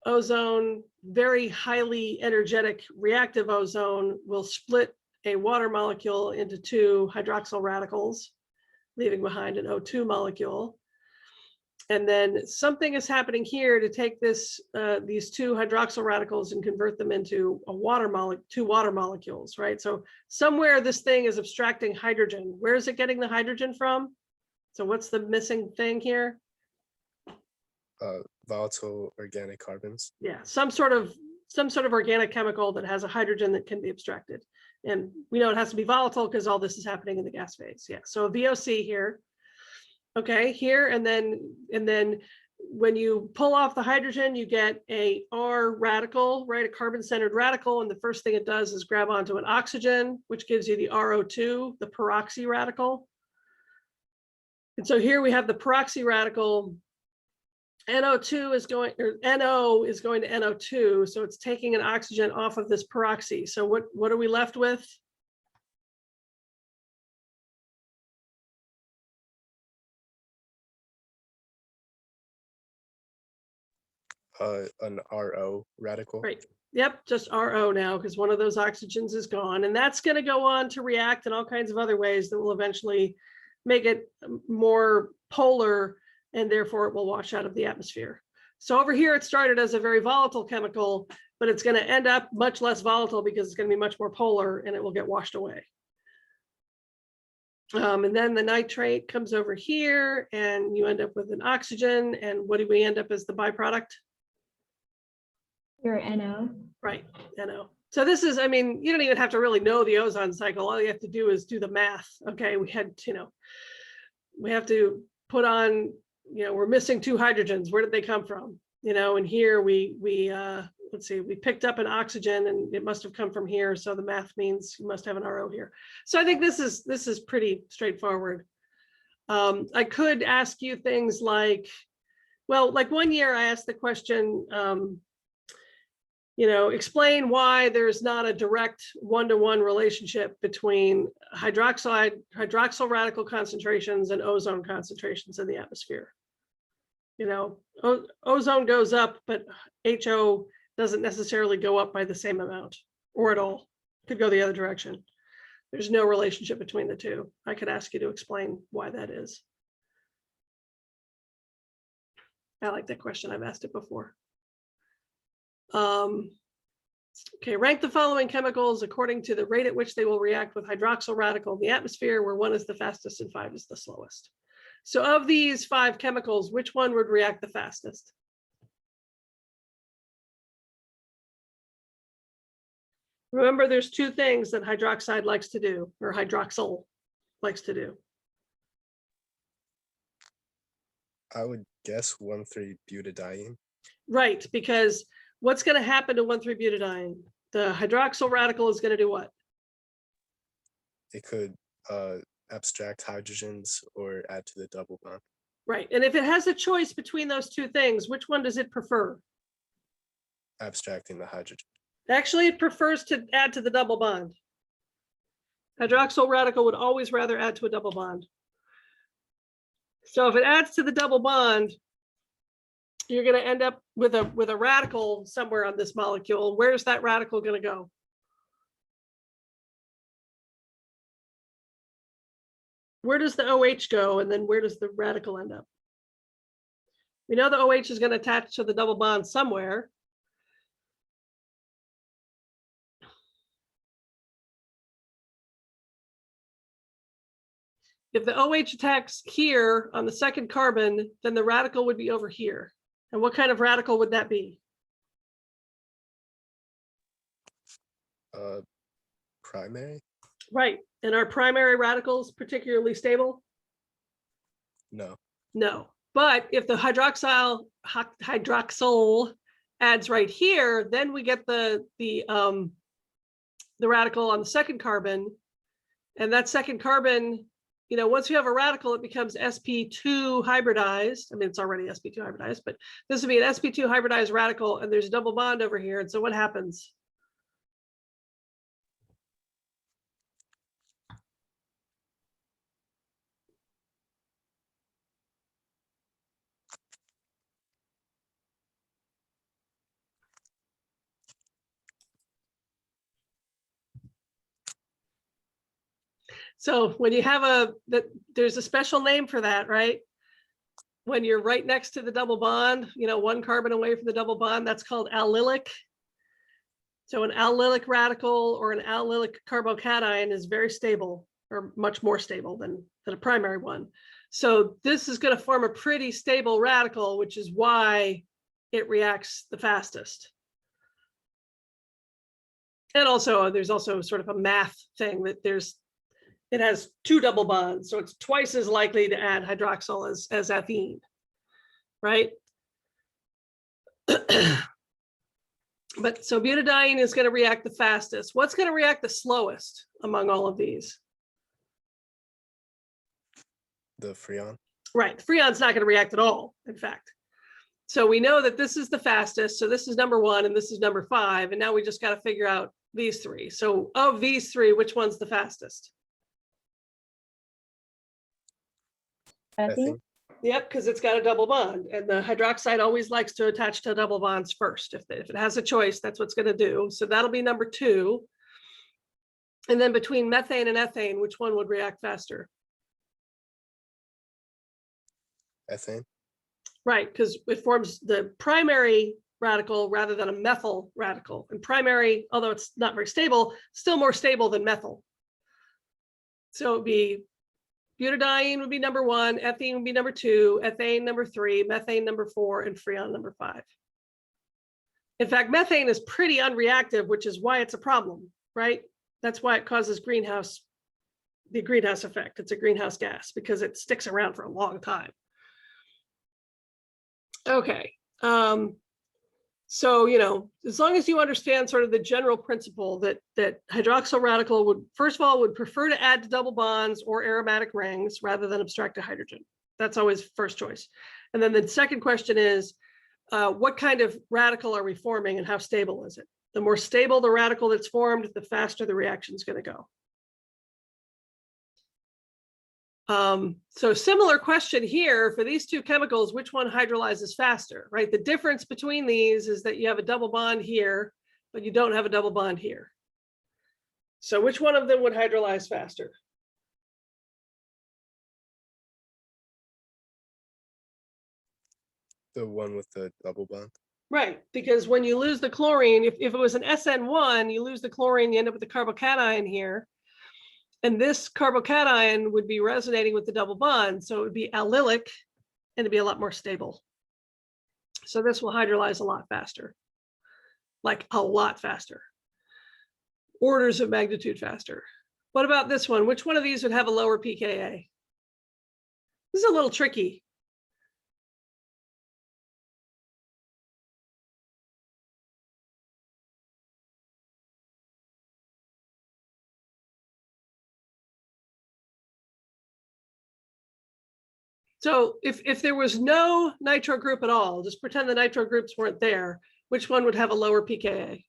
Ozone, very highly energetic reactive ozone, will split a water molecule into two hydroxyl radicals, leaving behind an O2 molecule. And then something is happening here to take these two hydroxyl radicals and convert them into two water molecules, right? So somewhere this thing is abstracting hydrogen. Where is it getting the hydrogen from? So what's the missing thing here? Volatile organic carbons. Yeah, some sort of organic chemical that has a hydrogen that can be abstracted. And we know it has to be volatile because all this is happening in the gas phase. Yeah, so a VOC here. Okay, here, and then when you pull off the hydrogen, you get a R radical, right? A carbon-centered radical, and the first thing it does is grab onto an oxygen, which gives you the RO2, the peroxy radical. And so here we have the peroxy radical. NO2 is going, or NO is going to NO2, so it's taking an oxygen off of this peroxy. So what are we left with? An RO radical. Right. Yep, just RO now, because one of those oxygens is gone, and that's going to go on to react in all kinds of other ways that will eventually make it more polar, and therefore it will wash out of the atmosphere. So over here, it started as a very volatile chemical, but it's going to end up much less volatile because it's going to be much more polar, and it will get washed away. And then the nitrate comes over here, and you end up with an oxygen. And what do we end up as the byproduct? Your NO. Right, NO. So this is, I mean, you don't even have to really know the ozone cycle. All you have to do is do the math. Okay, we had, we have to put on, we're missing two hydrogens. Where did they come from? And here we let's see, we picked up an oxygen and it must have come from here. So the math means you must have an RO here. So I think this is pretty straightforward. I could ask you things like, well, like one year I asked the question, explain why there's not a direct one-to-one relationship between hydroxyl radical concentrations and ozone concentrations in the atmosphere. Ozone goes up, but HO doesn't necessarily go up by the same amount or at all. Could go the other direction. There's no relationship between the two. I could ask you to explain why that is. I like that question. I've asked it before. Okay, rank the following chemicals according to the rate at which they will react with hydroxyl radical in the atmosphere, where 1 is the fastest and 5 is the slowest. So of these 5 chemicals, which one would react the fastest? Remember, there's 2 things that hydroxide likes to do, or hydroxyl likes to do? I would guess 1,3-butadiene. Right, because what's going to happen to 1,3-butadiene? The hydroxyl radical is going to do what? It could abstract hydrogens or add to the double bond. Right, and if it has a choice between those two things, which one does it prefer? Abstracting the hydrogen. Actually, it prefers to add to the double bond. Hydroxyl radical would always rather add to a double bond. So if it adds to the double bond, you're going to end up with a radical somewhere on this molecule. Where's that radical going to go? Where does the OH go? And then where does the radical end up? We know the OH is going to attach to the double bond somewhere. If the OH attacks here on the second carbon, then the radical would be over here. And what kind of radical would that be? Primary? Right. And are primary radicals particularly stable? No. No. But if the hydroxyl adds right here, then we get the radical on the second carbon. And that second carbon, you know, once you have a radical, it becomes sp2 hybridized. I mean, it's already sp2 hybridized, but this would be an sp2 hybridized radical, and there's a double bond over here. And so what happens? So when you have there's a special name for that, right? When you're right next to the double bond, you know, one carbon away from the double bond, that's called allylic. So an allylic radical or an allylic carbocation is very stable, or much more stable than a primary one. So this is going to form a pretty stable radical, which is why it reacts the fastest. And also, there's also sort of a math thing that it has two double bonds, so it's twice as likely to add hydroxyl as ethene, right? But so butadiene is going to react the fastest. What's going to react the slowest among all of these? The freon. Right, the freon's not going to react at all, in fact. So we know that this is the fastest. So this is number 1 and this is number 5. And now we just got to figure out these 3. So of these 3, which one's the fastest? Ethene? Yep, because it's got a double bond, and the hydroxide always likes to attach to double bonds first. If it has a choice, that's what's going to do. So that'll be number 2. And then between methane and ethane, which one would react faster? Ethane. Right, because it forms the primary radical rather than a methyl radical. And primary, although it's not very stable, still more stable than methyl. So it'd be butadiene would be number 1, ethene would be number 2, ethane number 3, methane number 4, and freon number 5. In fact, methane is pretty unreactive, which is why it's a problem, right? That's why it causes the greenhouse effect. It's a greenhouse gas because it sticks around for a long time. Okay. So, you know, as long as you understand sort of the general principle that hydroxyl radical would, first of all, would prefer to add to double bonds or aromatic rings rather than abstract a hydrogen. That's always first choice. And then the second question is, what kind of radical are we forming and how stable is it? The more stable the radical that's formed, the faster the reaction is going to go. So similar question here for these two chemicals, which one hydrolyzes faster, right? The difference between these is that you have a double bond here, but you don't have a double bond here. So which one of them would hydrolyze faster? The one with the double bond. Right, because when you lose the chlorine, if it was an SN1, you lose the chlorine, you end up with the carbocation here. And this carbocation would be resonating with the double bond. So it would be allylic and it'd be a lot more stable. So this will hydrolyze a lot faster, like a lot faster, orders of magnitude faster. What about this one? Which one of these would have a lower pKa? This is a little tricky. So if there was no nitro group at all, just pretend the nitro groups weren't there, which one would have a lower pKa?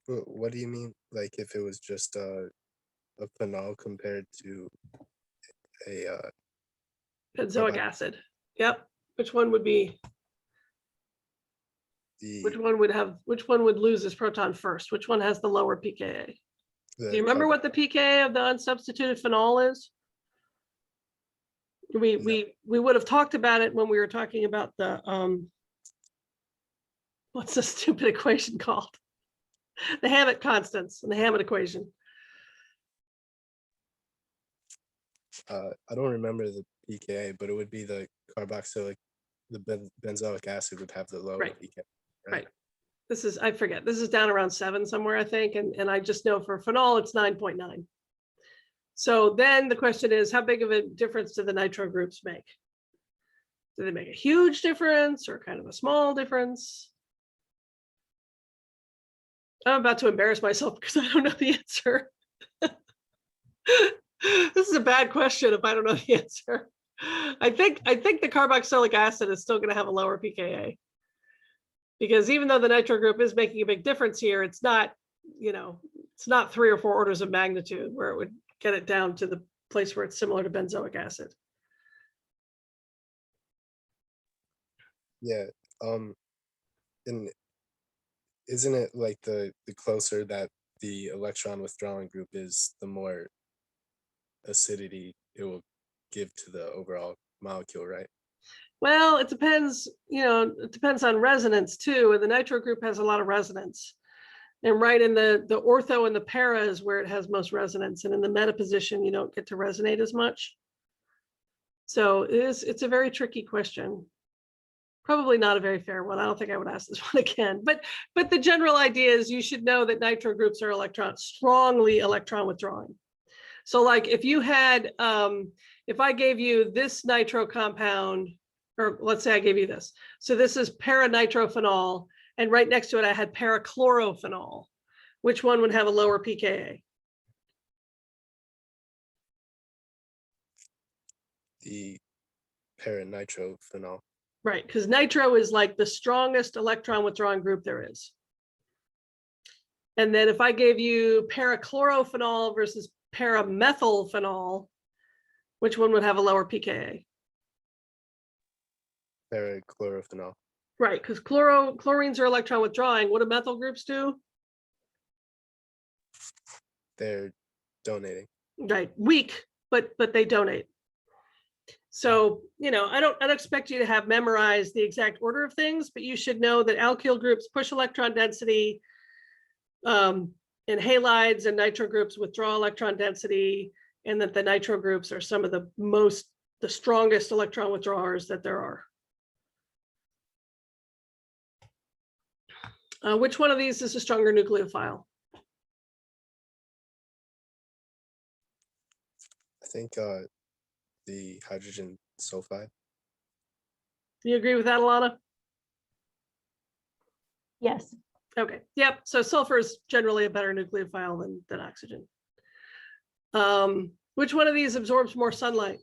What do you mean? Like if it was just a phenol compared to a Benzoic acid. Yep. Which one would be? Which one would lose its proton first? Which one has the lower pKa? Do you remember what the pKa of the unsubstituted phenol is? We would have talked about it when we were talking about the what's the stupid equation called? The Hammett constants and the Hammett equation. I don't remember the pKa, but it would be the carboxylic, the benzoic acid would have the lower pKa. Right. This is, I forget, this is down around 7 somewhere, I think. And I just know for phenol, it's 9.9. So then the question is, how big of a difference do the nitro groups make? Do they make a huge difference or kind of a small difference? I'm about to embarrass myself because I don't know the answer. This is a bad question if I don't know the answer. I think the carboxylic acid is still going to have a lower pKa. Because even though the nitro group is making a big difference here, it's not, it's not 3 or 4 orders of magnitude where it would get it down to the place where it's similar to benzoic acid. Yeah. And isn't it like the closer that the electron withdrawing group is, the more acidity it will give to the overall molecule, right? Well, it depends, it depends on resonance too. And the nitro group has a lot of resonance. And right in the ortho and the para is where it has most resonance. And in the meta position, you don't get to resonate as much. So it's a very tricky question. Probably not a very fair one. I don't think I would ask this one again. But the general idea is you should know that nitro groups are strongly electron withdrawing. So like if you had, if I gave you this nitro compound, or let's say I gave you this. So this is para-nitrophenol, and right next to it, I had para-chlorophenol. Which one would have a lower pKa? The para-nitrophenol. Right, because nitro is like the strongest electron withdrawing group there is. And then if I gave you para-chlorophenol versus para-methylphenol, which one would have a lower pKa? Para-chlorophenol. Right, because chlorines are electron withdrawing. What do methyl groups do? They're donating. Right, weak, but they donate. So, I don't expect you to have memorized the exact order of things, but you should know that alkyl groups push electron density, and halides and nitro groups withdraw electron density, and that the nitro groups are some of the strongest electron withdrawers that there are. Which one of these is a stronger nucleophile? I think the hydrogen sulfide. Do you agree with that, Alana? Yes. Okay. Yep. So sulfur is generally a better nucleophile than oxygen. Which one of these absorbs more sunlight?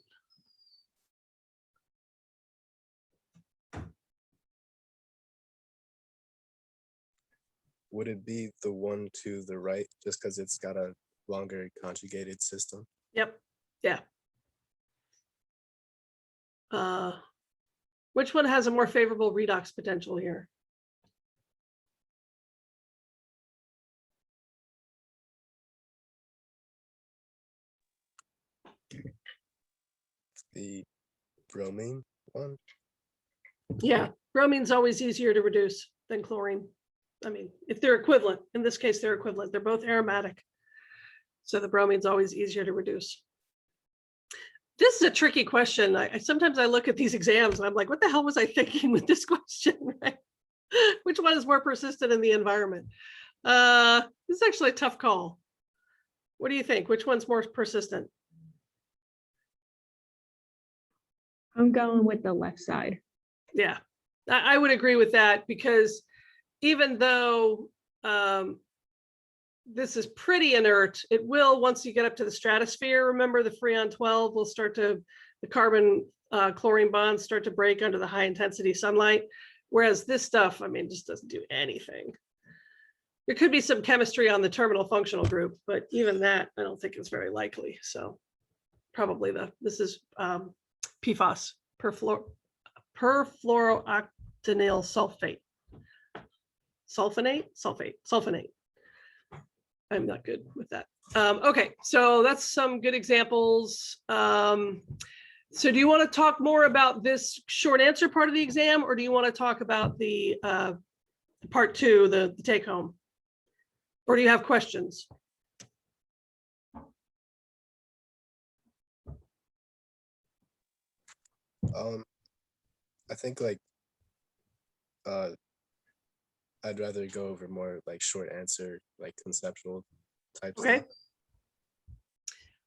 Would it be the one to the right, just because it's got a longer conjugated system? Yep. Yeah. Which one has a more favorable redox potential here? The bromine one? Yeah, bromine's always easier to reduce than chlorine. I mean, if they're equivalent, in this case, they're equivalent. They're both aromatic. So the bromine's always easier to reduce. This is a tricky question. Sometimes I look at these exams and I'm like, what the hell was I thinking with this question, right? Which one is more persistent in the environment? This is actually a tough call. What do you think? Which one's more persistent? I'm going with the left side. Yeah, I would agree with that, because even though this is pretty inert, it will, once you get up to the stratosphere, remember the Freon 12 will start to, the carbon chlorine bonds start to break under the high intensity sunlight. Whereas this stuff, I mean, just doesn't do anything. There could be some chemistry on the terminal functional group, but even that, I don't think is very likely. So probably this is PFAS, perfluorooctanyl sulfate. Sulfonate. I'm not good with that. Okay, so that's some good examples. So do you want to talk more about this short answer part of the exam, or do you want to talk about the part two, the take home? Or do you have questions? I think like I'd rather go over more like short answer, like conceptual type Okay. stuff.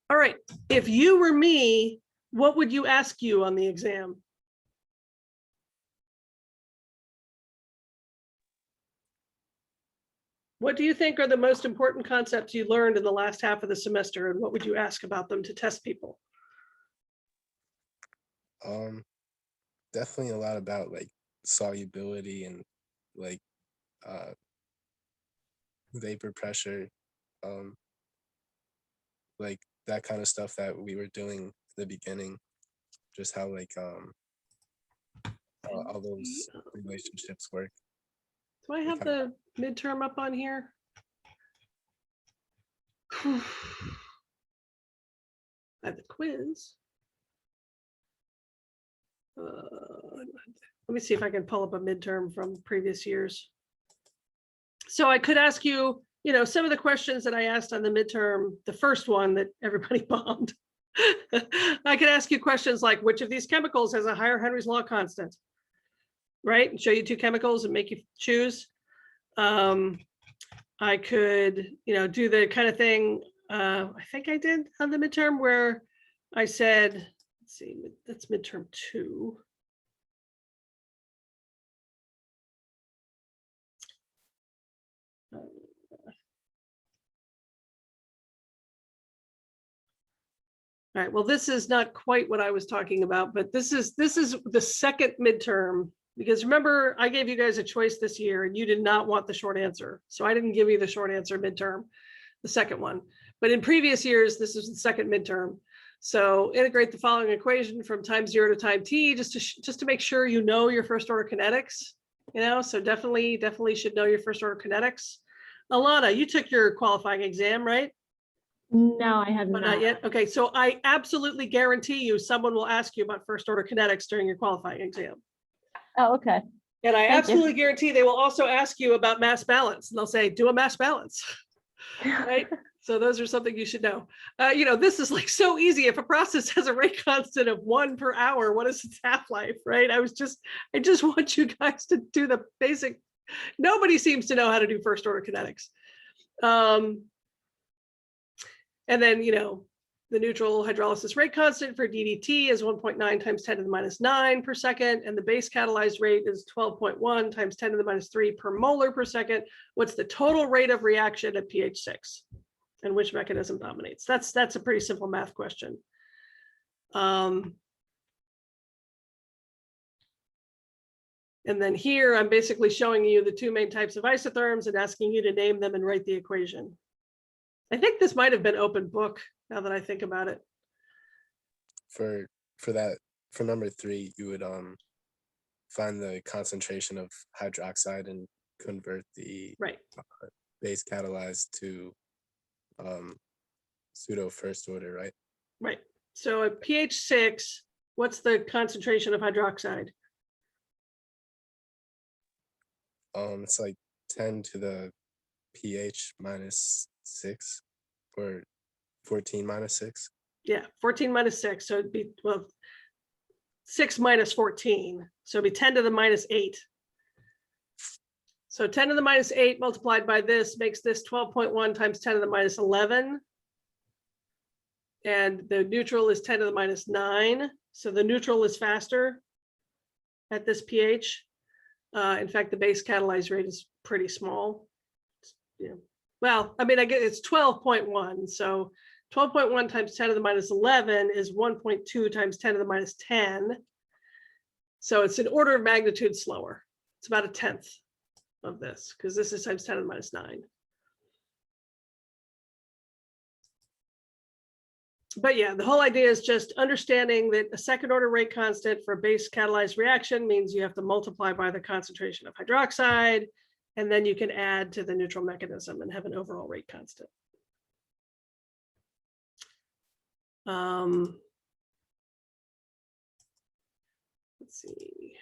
All right. If you were me, what would you ask you on the exam? What do you think are the most important concepts you learned in the last half of the semester, and what would you ask about them to test people? Definitely a lot about like solubility and like vapor pressure, like that kind of stuff that we were doing in the beginning, just how like all those relationships work. Do I have the midterm up on here? I have the quiz. Let me see if I can pull up a midterm from previous years. So I could ask you, some of the questions that I asked on the midterm, the first one that everybody bombed. I could ask you questions like, which of these chemicals has a higher Henry's law constant? Right? And show you two chemicals and make you choose. I could, do the kind of thing I think I did on the midterm where I said, let's see, that's midterm 2. All right, well, this is not quite what I was talking about, but this is the second midterm, because remember, I gave you guys a choice this year and you did not want the short answer. So I didn't give you the short answer midterm, the second one. But in previous years, this is the second midterm. So integrate the following equation from time 0 to time t, just to make sure you know your first order kinetics, so definitely should know your first order kinetics. Alana, you took your qualifying exam, right? No, I have But not yet. Okay, so I absolutely guarantee you someone will ask you about first order kinetics during your qualifying exam. Oh, okay. And I Thank absolutely you. guarantee they will also ask you about mass balance, and they'll say, do a mass balance, right? So those are something you should know. This is like so easy. If a process has a rate constant of 1 per hour, what is its half-life, right? I just want you guys to do the basic. Nobody seems to know how to do first order kinetics. And then, the neutral hydrolysis rate constant for DDT is 1.9 times 10 to the minus 9 per second. And the base catalyzed rate is 12.1 times 10 to the minus 3 per molar per second. What's the total rate of reaction at pH 6? And which mechanism dominates? That's a pretty simple math question. And then here, I'm basically showing you the two main types of isotherms and asking you to name them and write the equation. I think this might have been open book now that I think about it. For number 3, you would find the concentration of hydroxide and convert the right base catalyzed to pseudo first order, right? Right. So at pH 6, what's the concentration of hydroxide? It's like 10 to the pH minus 6, or 14 minus 6. Yeah, 14 minus 6. So it'd be, well, 6 minus 14. So it'd be 10 to the minus 8. So 10 to the minus 8 multiplied by this makes this 12.1 times 10 to the minus 11. And the neutral is 10 to the minus 9. So the neutral is faster at this pH. In fact, the base catalyze rate is pretty small. Yeah. Well, I mean, I get it's 12.1. So 12.1 times 10 to the minus 11 is 1.2 times 10 to the minus 10. So it's an order of magnitude slower. It's about a tenth of this, because this is times 10 to the minus 9. But yeah, the whole idea is just understanding that a second order rate constant for a base catalyzed reaction means you have to multiply by the concentration of hydroxide, and then you can add to the neutral mechanism and have an overall rate constant. Let's see.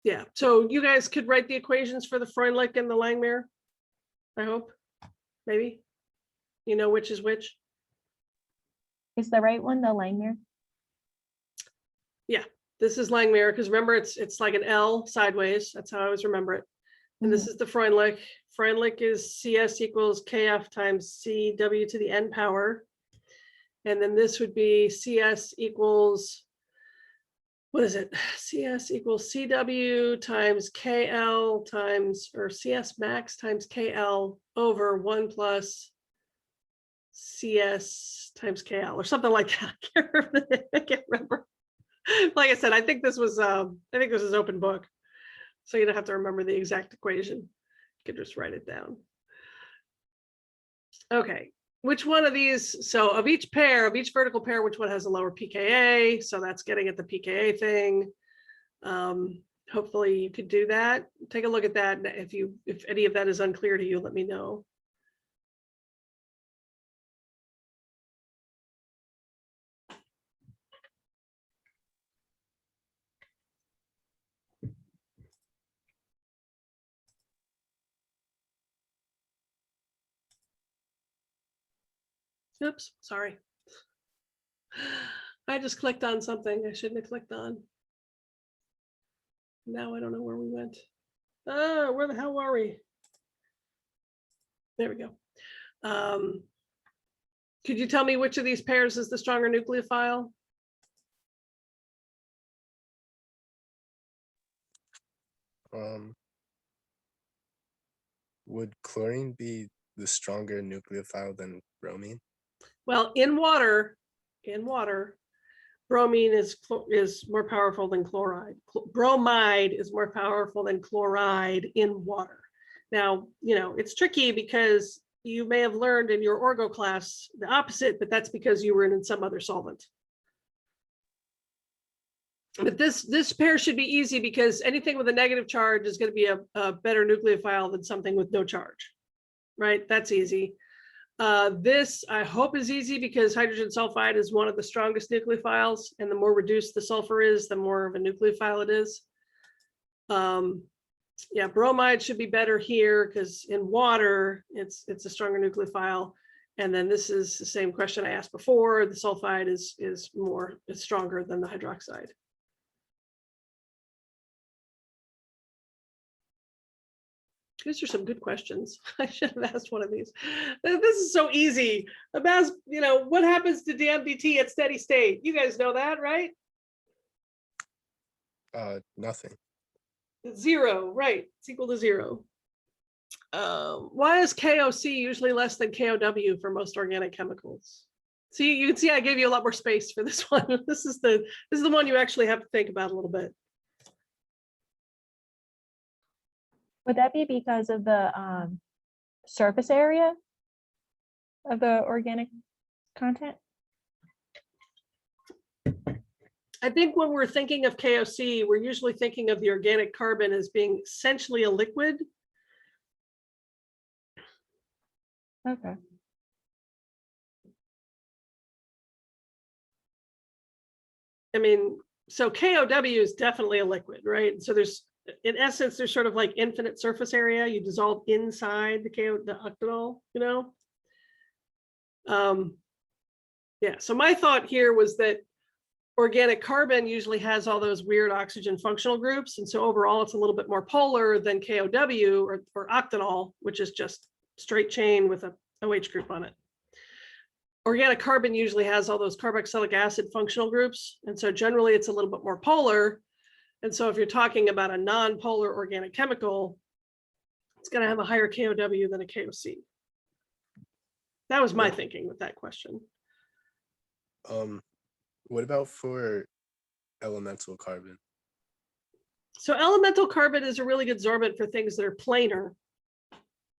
Yeah, so you guys could write the equations for the Freundlich and the Langmuir, I hope, maybe. You know which is which? Is the right one the Langmuir? Yeah, this is Langmuir, because remember it's like an L sideways. That's how I always remember it. And this is the Freundlich. Freundlich is CS equals KF times CW to the N power. And then this would be CS equals, what is it? CS equals CW times KL times, or CS max times KL over 1 plus CS times KL or something like that. I can't remember. Like I said, I think this was open book. So you don't have to remember the exact equation. You can just write it down. Okay, which one of these, so of each vertical pair, which one has a lower pKa? So that's getting at the pKa thing. Hopefully you could do that. Take a look at that. If any of that is unclear to you, let me know. Oops, sorry. I just clicked on something I shouldn't have clicked on. Now I don't know where we went. Oh, where the hell are we? There we go. Could you tell me which of these pairs is the stronger nucleophile? Would chlorine be the stronger nucleophile than bromine? Well, in water, bromine is more powerful than chloride. Bromide is more powerful than chloride in water. Now, you know, it's tricky because you may have learned in your Orgo class the opposite, but that's because you were in some other solvent. But this pair should be easy because anything with a negative charge is going to be a better nucleophile than something with no charge, right? That's easy. This I hope is easy because hydrogen sulfide is one of the strongest nucleophiles, and the more reduced the sulfur is, the more of a nucleophile it is. Yeah, bromide should be better here because in water it's a stronger nucleophile. And then this is the same question I asked before. The sulfide is stronger than the hydroxide. These are some good questions. I should have asked one of these. This is so easy. About, you know, what happens to DMDT at steady state? You guys know that, right? Nothing. 0, right? It's equal to 0. Why is KOC usually less than KOW for most organic chemicals? See, you can see I gave you a lot more space for this one. This is the one you actually have to think about a little bit. Would that be because of the surface area of the organic content? I think when we're thinking of KOC, we're usually thinking of the organic carbon as being essentially a liquid. Okay. I mean, so KOW is definitely a liquid, right? So there's, in essence, there's sort of like infinite surface area. You dissolve inside the octanol, you know? Yeah, so my thought here was that organic carbon usually has all those weird oxygen functional groups. And so overall, it's a little bit more polar than KOW or octanol, which is just straight chain with a OH group on it. Organic carbon usually has all those carboxylic acid functional groups. And so generally it's a little bit more polar. And so if you're talking about a non-polar organic chemical, it's going to have a higher KOW than a KOC. That was my thinking with that question. What about for elemental carbon? So elemental carbon is a really good sorbent for things that are planar,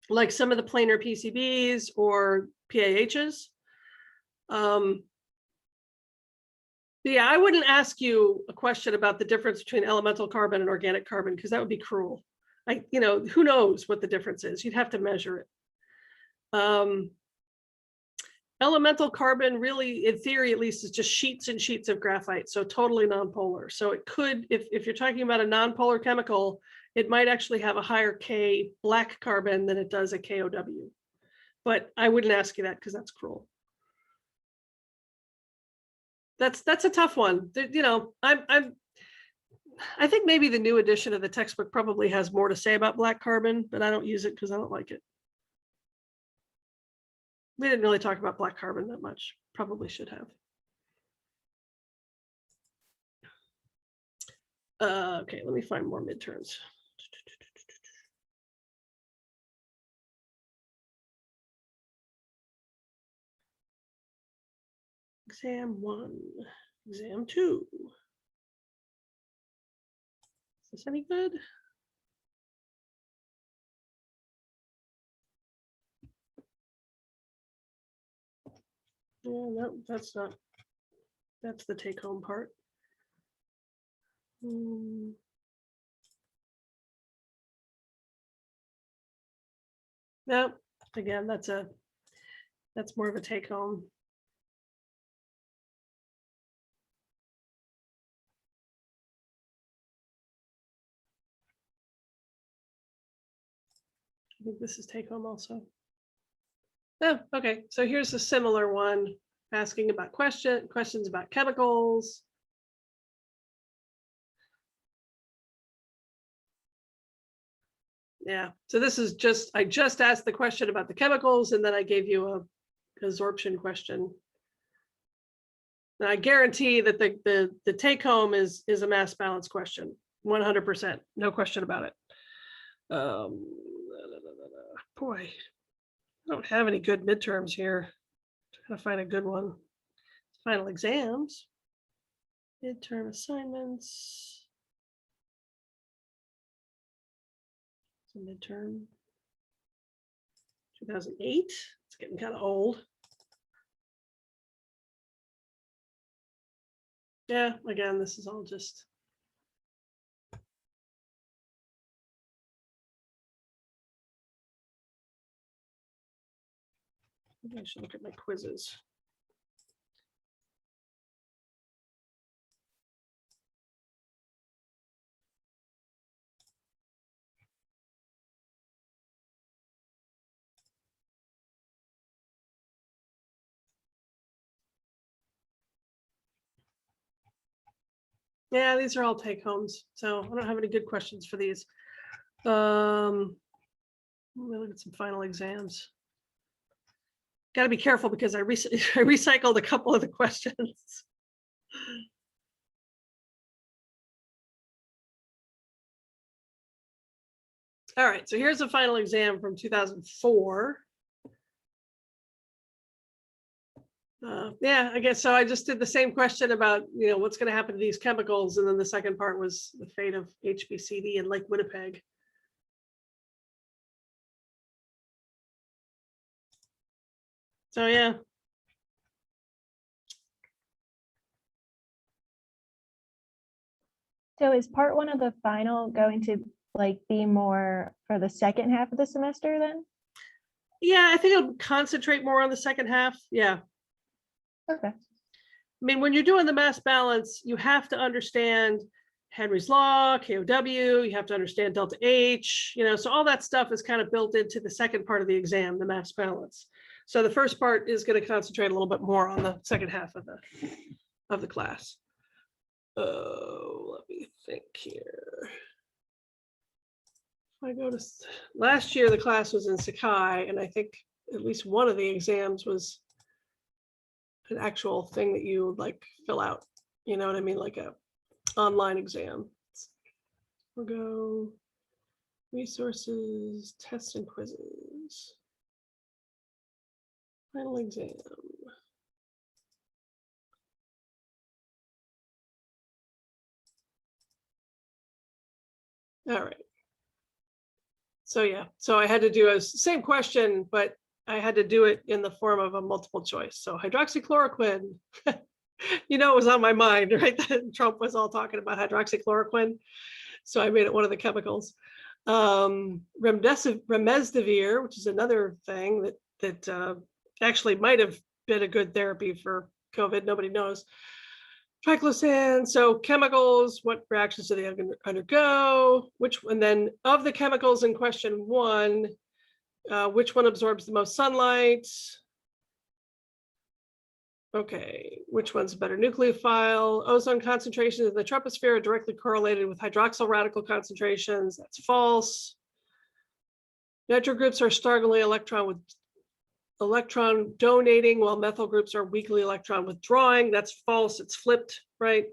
like some of the planar PCBs or PAHs. Yeah, I wouldn't ask you a question about the difference between elemental carbon and organic carbon because that would be cruel. Who knows what the difference is? You'd have to measure it. Elemental carbon really, in theory at least, is just sheets and sheets of graphite, so totally nonpolar. So it could, if you're talking about a nonpolar chemical, it might actually have a higher K black carbon than it does a KOW. But I wouldn't ask you that because that's cruel. That's a tough one. I think maybe the new edition of the textbook probably has more to say about black carbon, but I don't use it because I don't like it. We didn't really talk about black carbon that much. Probably should have. Okay, let me find more midterms. Exam 1, exam 2. Is this any good? Yeah, no, that's not. That's the take-home part. No, again, that's more of a take-home. I think this is take-home also. Oh, okay. So here's a similar one asking about questions about chemicals. Yeah, so this is I just asked the question about the chemicals and then I gave you a absorption question. And I guarantee that the take home is a mass balance question, 100%, no question about it. Boy, I don't have any good midterms here. Trying to find a good one. Final exams, midterm assignments. So midterm 2008. It's getting kind of old. Yeah, again, this is all just. Maybe I should look at my quizzes. Yeah, these are all take homes, so I don't have any good questions for these. Let me look at some final exams. Got to be careful because I recycled a couple of the questions. All right, so here's a final exam from 2004. Yeah, I guess so. I just did the same question about, what's going to happen to these chemicals. And then the second part was the fate of HBCD in Lake Winnipeg. So, yeah. So is part one of the final going to be more for the second half of the semester then? Yeah, I think it'll concentrate more on the second half. Yeah. Okay. I mean, when you're doing the mass balance, you have to understand Henry's law, KOW, you have to understand delta H, so all that stuff is kind of built into the second part of the exam, the mass balance. So the first part is going to concentrate a little bit more on the second half of the class. Oh, let me think here. If I go to last year, the class was in Sakai, and I think at least one of the exams was an actual thing that you would like fill out. You know what I mean? Like a online exam. We'll go resources, tests and quizzes. Final exam. All right. So yeah, so I had to do a same question, but I had to do it in the form of a multiple choice. So hydroxychloroquine, you know, it was on my mind, right? Trump was all talking about hydroxychloroquine. So I made it one of the chemicals. Remdesivir, which is another thing that actually might have been a good therapy for COVID, nobody knows. Triclosan, so chemicals, what reactions do they undergo? And then of the chemicals in question one, which one absorbs the most sunlight? Okay, which one's a better nucleophile? Ozone concentrations in the troposphere are directly correlated with hydroxyl radical concentrations. That's false. Nitro groups are strongly electron donating, while methyl groups are weakly electron withdrawing. That's false. It's flipped, right?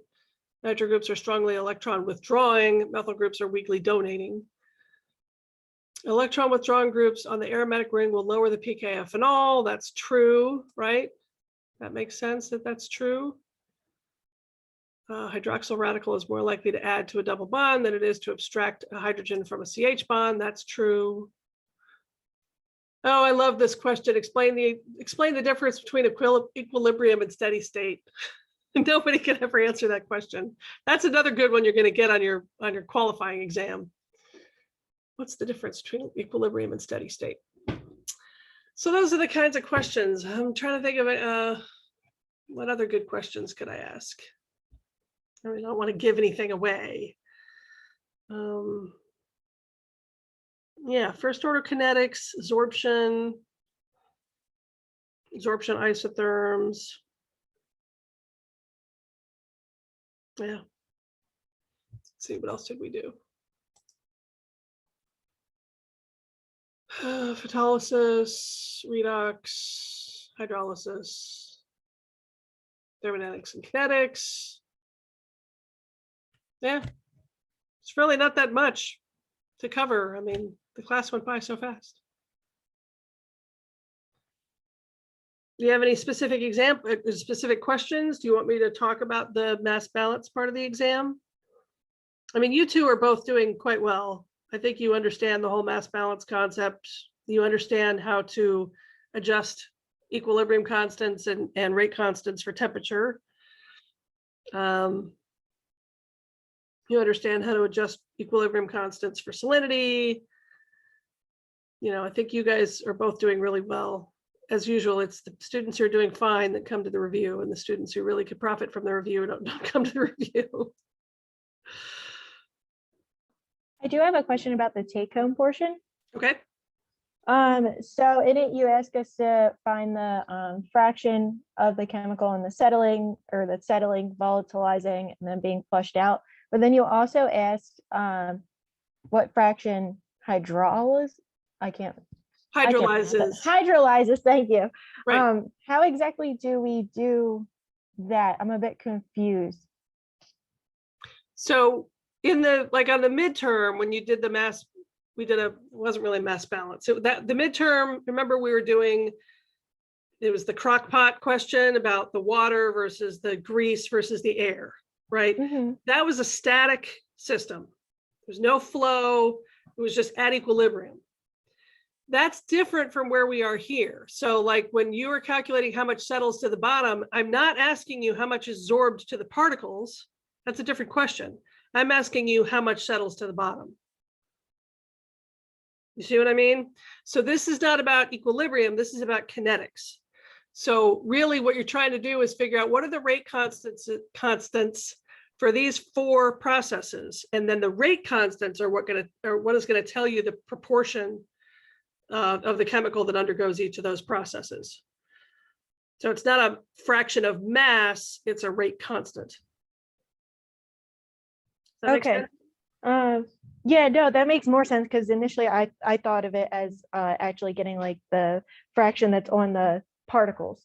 Nitro groups are strongly electron withdrawing. Methyl groups are weakly donating. Electron withdrawing groups on the aromatic ring will lower the pKa of phenol. That's true, right? That makes sense that that's true. Hydroxyl radical is more likely to add to a double bond than it is to abstract a hydrogen from a CH bond. That's true. Oh, I love this question. Explain the difference between equilibrium and steady state. Nobody can ever answer that question. That's another good one you're going to get on your qualifying exam. What's the difference between equilibrium and steady state? So those are the kinds of questions. I'm trying to think of what other good questions could I ask? I really don't want to give anything away. Yeah, first order kinetics, absorption isotherms. Yeah. Let's see, what else did we do? Photolysis, redox, hydrolysis, thermodynamics and kinetics. Yeah, it's really not that much to cover. I mean, the class went by so fast. Do you have any specific specific questions? Do you want me to talk about the mass balance part of the exam? I mean, you two are both doing quite well. I think you understand the whole mass balance concept. You understand how to adjust equilibrium constants and rate constants for temperature. You understand how to adjust equilibrium constants for salinity. You know, I think you guys are both doing really well. As usual, it's the students who are doing fine that come to the review, and the students who really could profit from the review don't come to the review. I do have a question about the take-home portion. Okay. So in it, you ask us to find the fraction of the chemical in the settling, or the settling, volatilizing, and then being flushed out. But then you also asked what fraction hydrolyzes. Hydrolyzes, thank you. Right. How exactly do we do that? I'm a bit confused. So in the, like on the midterm, when you did the mass, it wasn't really mass balance. So that the midterm, remember we were doing, it was the crock pot question about the water versus the grease versus the air, right? Mm-hmm. That was a static system. There's no flow. It was just at equilibrium. That's different from where we are here. So like when you were calculating how much settles to the bottom, I'm not asking you how much is absorbed to the particles. That's a different question. I'm asking you how much settles to the bottom. You see what I mean? So this is not about equilibrium. This is about kinetics. So really what you're trying to do is figure out what are the rate constants for these four processes. And then the rate constants are what is going to tell you the proportion of the chemical that undergoes each of those processes. So it's not a fraction of mass, it's a rate constant. Does that make Okay. sense? Yeah, no, that makes more sense because initially I thought of it as actually getting like the fraction that's on the particles.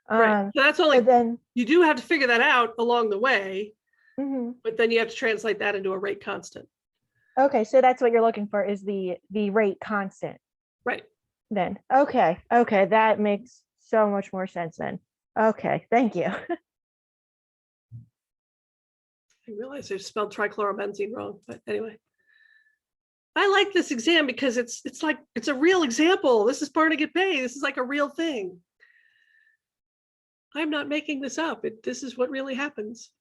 Right. So that's only, But then, you do have to figure that out along the way, mhm. but then you have to translate that into a rate constant. Okay, so that's what you're looking for is the rate constant Right. then. Okay, that makes so much more sense then. Okay, thank you. I realized I spelled trichlorobenzene wrong, but anyway. I like this exam because it's like, it's a real example. This is Barnegat Bay. This is like a real thing. I'm not making this up. This is what really happens.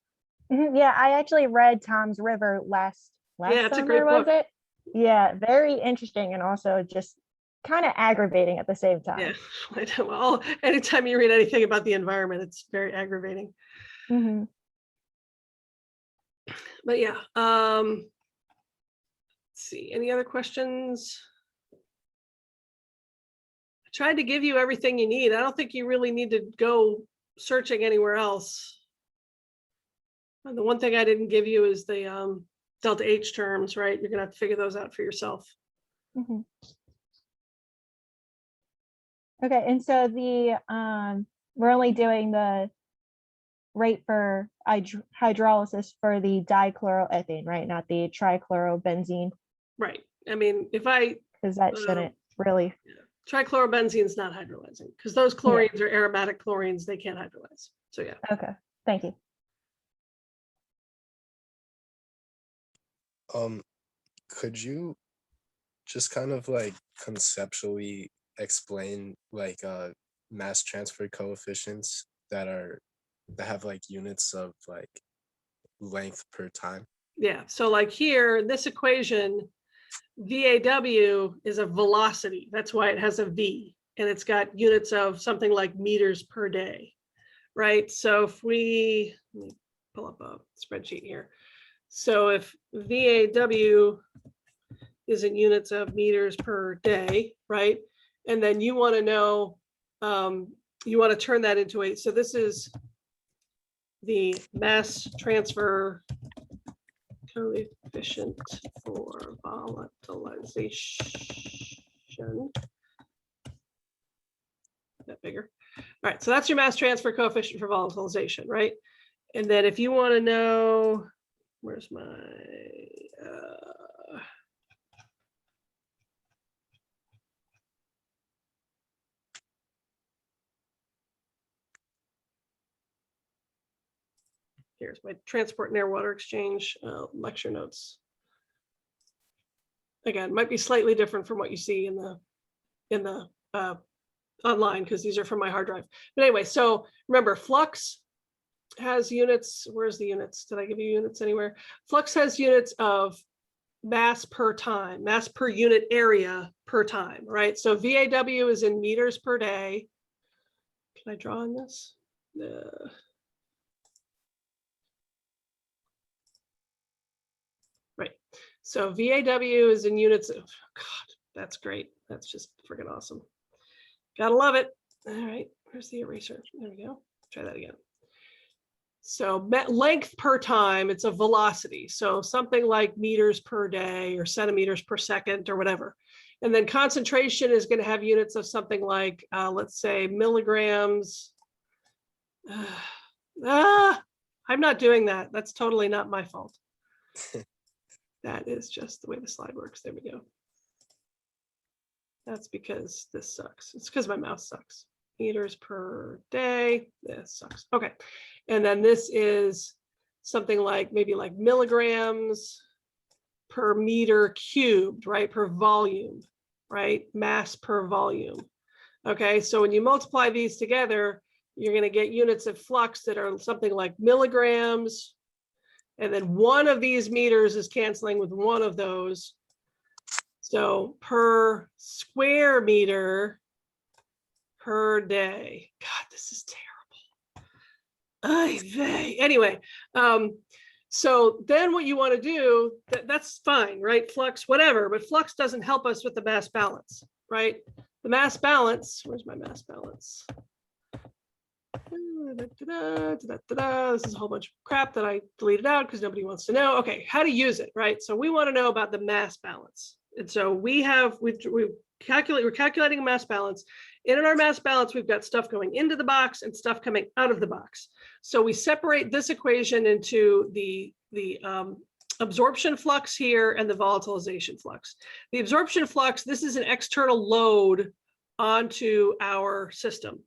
Yeah, I actually read Tom's River last Yeah, it's a summer, great was book. it? Yeah, very interesting and also just kind of aggravating at the same time. Yeah, I know. Well, anytime you read anything about the environment, it's very aggravating. Mm-hmm. But yeah, let's see, any other questions? I tried to give you everything you need. I don't think you really need to go searching anywhere else. And the one thing I didn't give you is the delta H terms, right? You're gonna have to figure those out for yourself. Mm-hmm. Okay, and so the we're only doing the rate for hydrolysis for the dichloroethane, right? Not the trichlorobenzene, Right. I mean, if I because that shouldn't really. trichlorobenzene is not hydrolyzing because those chlorines are aromatic chlorines. They can't hydrolyze. So yeah. Okay, thank you. Could you just kind of like conceptually explain like mass transfer coefficients that have like units of like length per time? Yeah. So like here, this equation, VAW is a velocity. That's why it has a V, and it's got units of something like meters per day, right? So if let me pull up a spreadsheet here. So if VAW is in units of meters per day, right? And then you want to know, you want to turn that into so this is the mass transfer coefficient for volatilization. That bigger. All right, so that's your mass transfer coefficient for volatilization, right? And then if you want to know, where's my here's my transport and air water exchange lecture notes. Again, might be slightly different from what you see in the online because these are from my hard drive. But anyway, so remember, flux has units. Where's the units? Did I give you units anywhere? Flux has units of mass per time, mass per unit area per time, right? So VAW is in meters per day. Can I draw on this? Right. So VAW is in units of, God, that's great. That's just freaking awesome. Gotta love it. All right, where's the eraser? There we go. Try that again. So length per time, it's a velocity. So something like meters per day or centimeters per second or whatever. And then concentration is going to have units of something like, let's say milligrams. I'm not doing that. That's totally not my fault. That is just the way the slide works. There we go. That's because this sucks. It's because my mouse sucks. Meters per day. This sucks. Okay. And then this is something like maybe like milligrams per meter cubed, right? Per volume, right? Mass per volume. Okay. So when you multiply these together, you're going to get units of flux that are something like milligrams. And then one of these meters is canceling with one of those. So per square meter per day. God, this is terrible. Anyway, so then what you want to do, that's fine, right? Flux, whatever, but flux doesn't help us with the mass balance. right? The mass balance, where's my mass balance? This is a whole bunch of crap that I deleted out because nobody wants to know. Okay, how to use it, right? So we want to know about the mass balance. And so we're calculating a mass balance. And in our mass balance, we've got stuff going into the box and stuff coming out of the box. So we separate this equation into the absorption flux here and the volatilization flux. The absorption flux, this is an external load onto our system,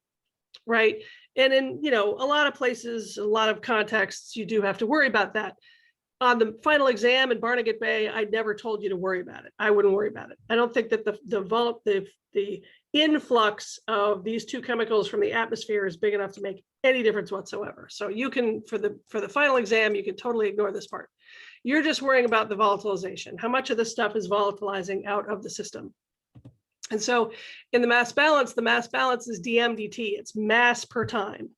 right? And in, you know, a lot of places, a lot of contexts, you do have to worry about that. On the final exam in Barnegat Bay, I never told you to worry about it. I wouldn't worry about it. I don't think that the influx of these two chemicals from the atmosphere is big enough to make any difference whatsoever. So you can, for the final exam, you can totally ignore this part. You're just worrying about the volatilization. How much of this stuff is volatilizing out of the system? And so in the mass balance is dm dt. It's mass per time,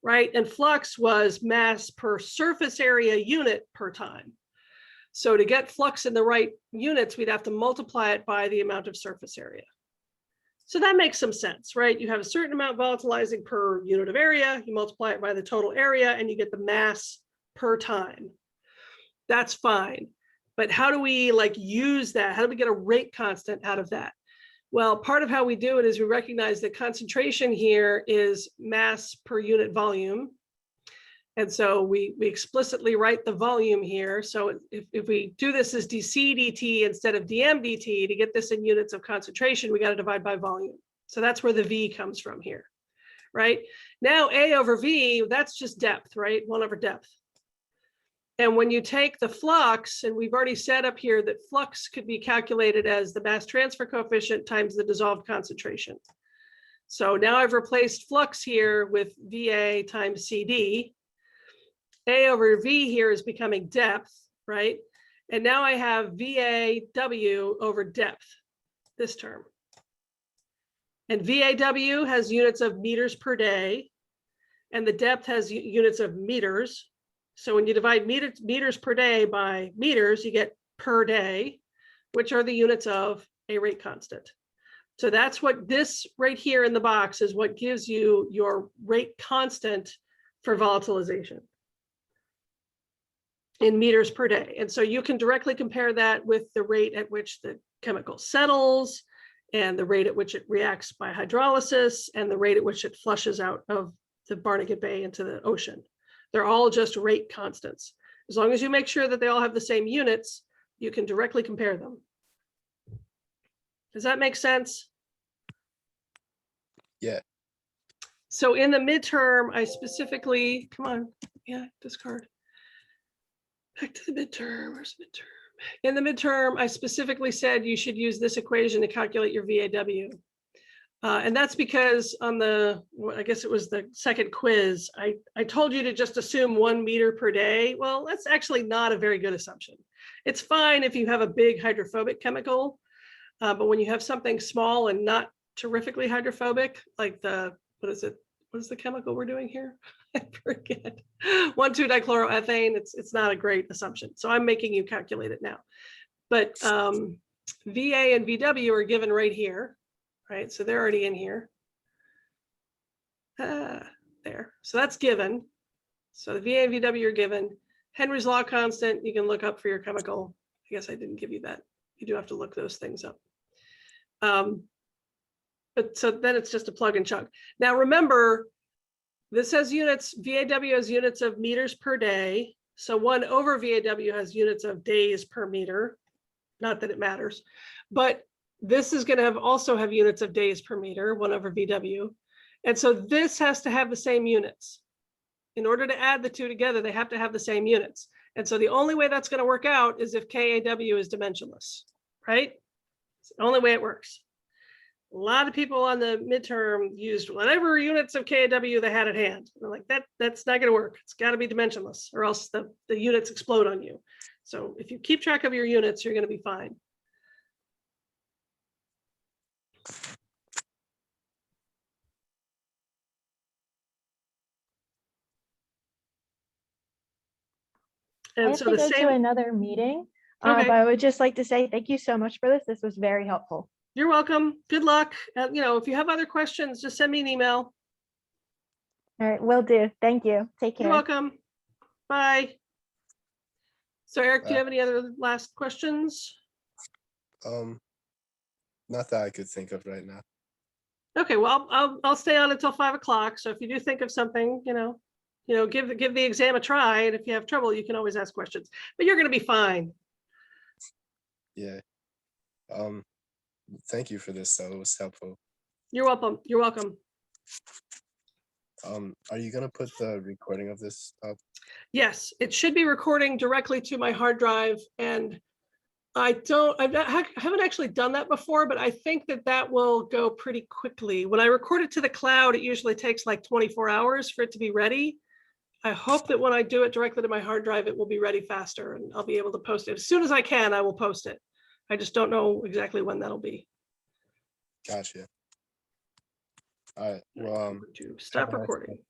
right? And flux was mass per surface area unit per time. So to get flux in the right units, we'd have to multiply it by the amount of surface area. So that makes some sense, right? You have a certain amount volatilizing per unit of area, you multiply it by the total area, and you get the mass per time. That's fine. But how do we use that? How do we get a rate constant out of that? Well, part of how we do it is we recognize that concentration here is mass per unit volume. And so we explicitly write the volume here. So if we do this as dc dt instead of dm dt, to get this in units of concentration, we got to divide by volume. So that's where the V comes from here, right? Now A over V, that's just depth, right? 1 over depth. And when you take the flux, and we've already set up here that flux could be calculated as the mass transfer coefficient times the dissolved concentration. So now I've replaced flux here with VA times CD. A over V here is becoming depth, right? And now I have VAW over depth, this term. And VAW has units of meters per day, and the depth has units of meters. So when you divide meters per day by meters, you get per day, which are the units of a rate constant. So that's what this right here in the box is, what gives you your rate constant for volatilization in meters per day. And so you can directly compare that with the rate at which the chemical settles, and the rate at which it reacts by hydrolysis, and the rate at which it flushes out of the Barnegat Bay into the ocean. They're all just rate constants. As long as you make sure that they all have the same units, you can directly compare them. Does that make sense? Yeah. So in the midterm, I specifically, come on, yeah, discard. Back to the midterm, where's the midterm? In the midterm, I specifically said you should use this equation to calculate your VAW. And that's because on the, I guess it was the second quiz, I told you to just assume 1 meter per day. Well, that's actually not a very good assumption. It's fine if you have a big hydrophobic chemical, but when you have something small and not terrifically hydrophobic, like the, what is it? What is the chemical we're doing here? I forget. 1,2-dichloroethane, it's not a great assumption. So I'm making you calculate it now. But VA and VW are given right here. Right, so they're already in here. There, so that's given. So the VA and VW are given. Henry's law constant, you can look up for your chemical. I guess I didn't give you that. You do have to look those things up. But so then it's just a plug and chug. Now remember, this has units, VAW has units of meters per day. So 1 over VAW has units of days per meter. Not that it matters, but this is going to also have units of days per meter, 1 over VW. And so this has to have the same units. In order to add the two together, they have to have the same units. And so the only way that's going to work out is if KAW is dimensionless, right? It's the only way it works. A lot of people on the midterm used whatever units of KAW they had at hand. They're like, that's not going to work. It's got to be dimensionless, or else the units explode on you. So if you keep track of your units, you're going to be fine. I And have so to the go same. to another meeting, Okay. but I would just like to say thank you so much for this. This was very helpful. You're welcome. Good luck. You know, if you have other questions, just send me an email. All right, will do. Thank you. Take You're care. welcome. Bye. So Eric, do you Bye. have any other last questions? Not that I could think of right now. Okay, well, I'll stay on until 5 o'clock. So if you do think of something, give the exam a try. And if you have trouble, you can always ask questions, but you're going to be fine. Yeah. Thank you for this, though. It was helpful. You're welcome. You're welcome. Are you gonna put the recording of this up? Yes, it should be recording directly to my hard drive, and I haven't actually done that before, but I think that will go pretty quickly. When I record it to the cloud, it usually takes like 24 hours for it to be ready. I hope that when I do it directly to my hard drive, it will be ready faster and I'll be able to post it. As soon as I can, I will post it. I just don't know exactly when that'll be. Gotcha. All right. Well, To stop have a nice recording. day.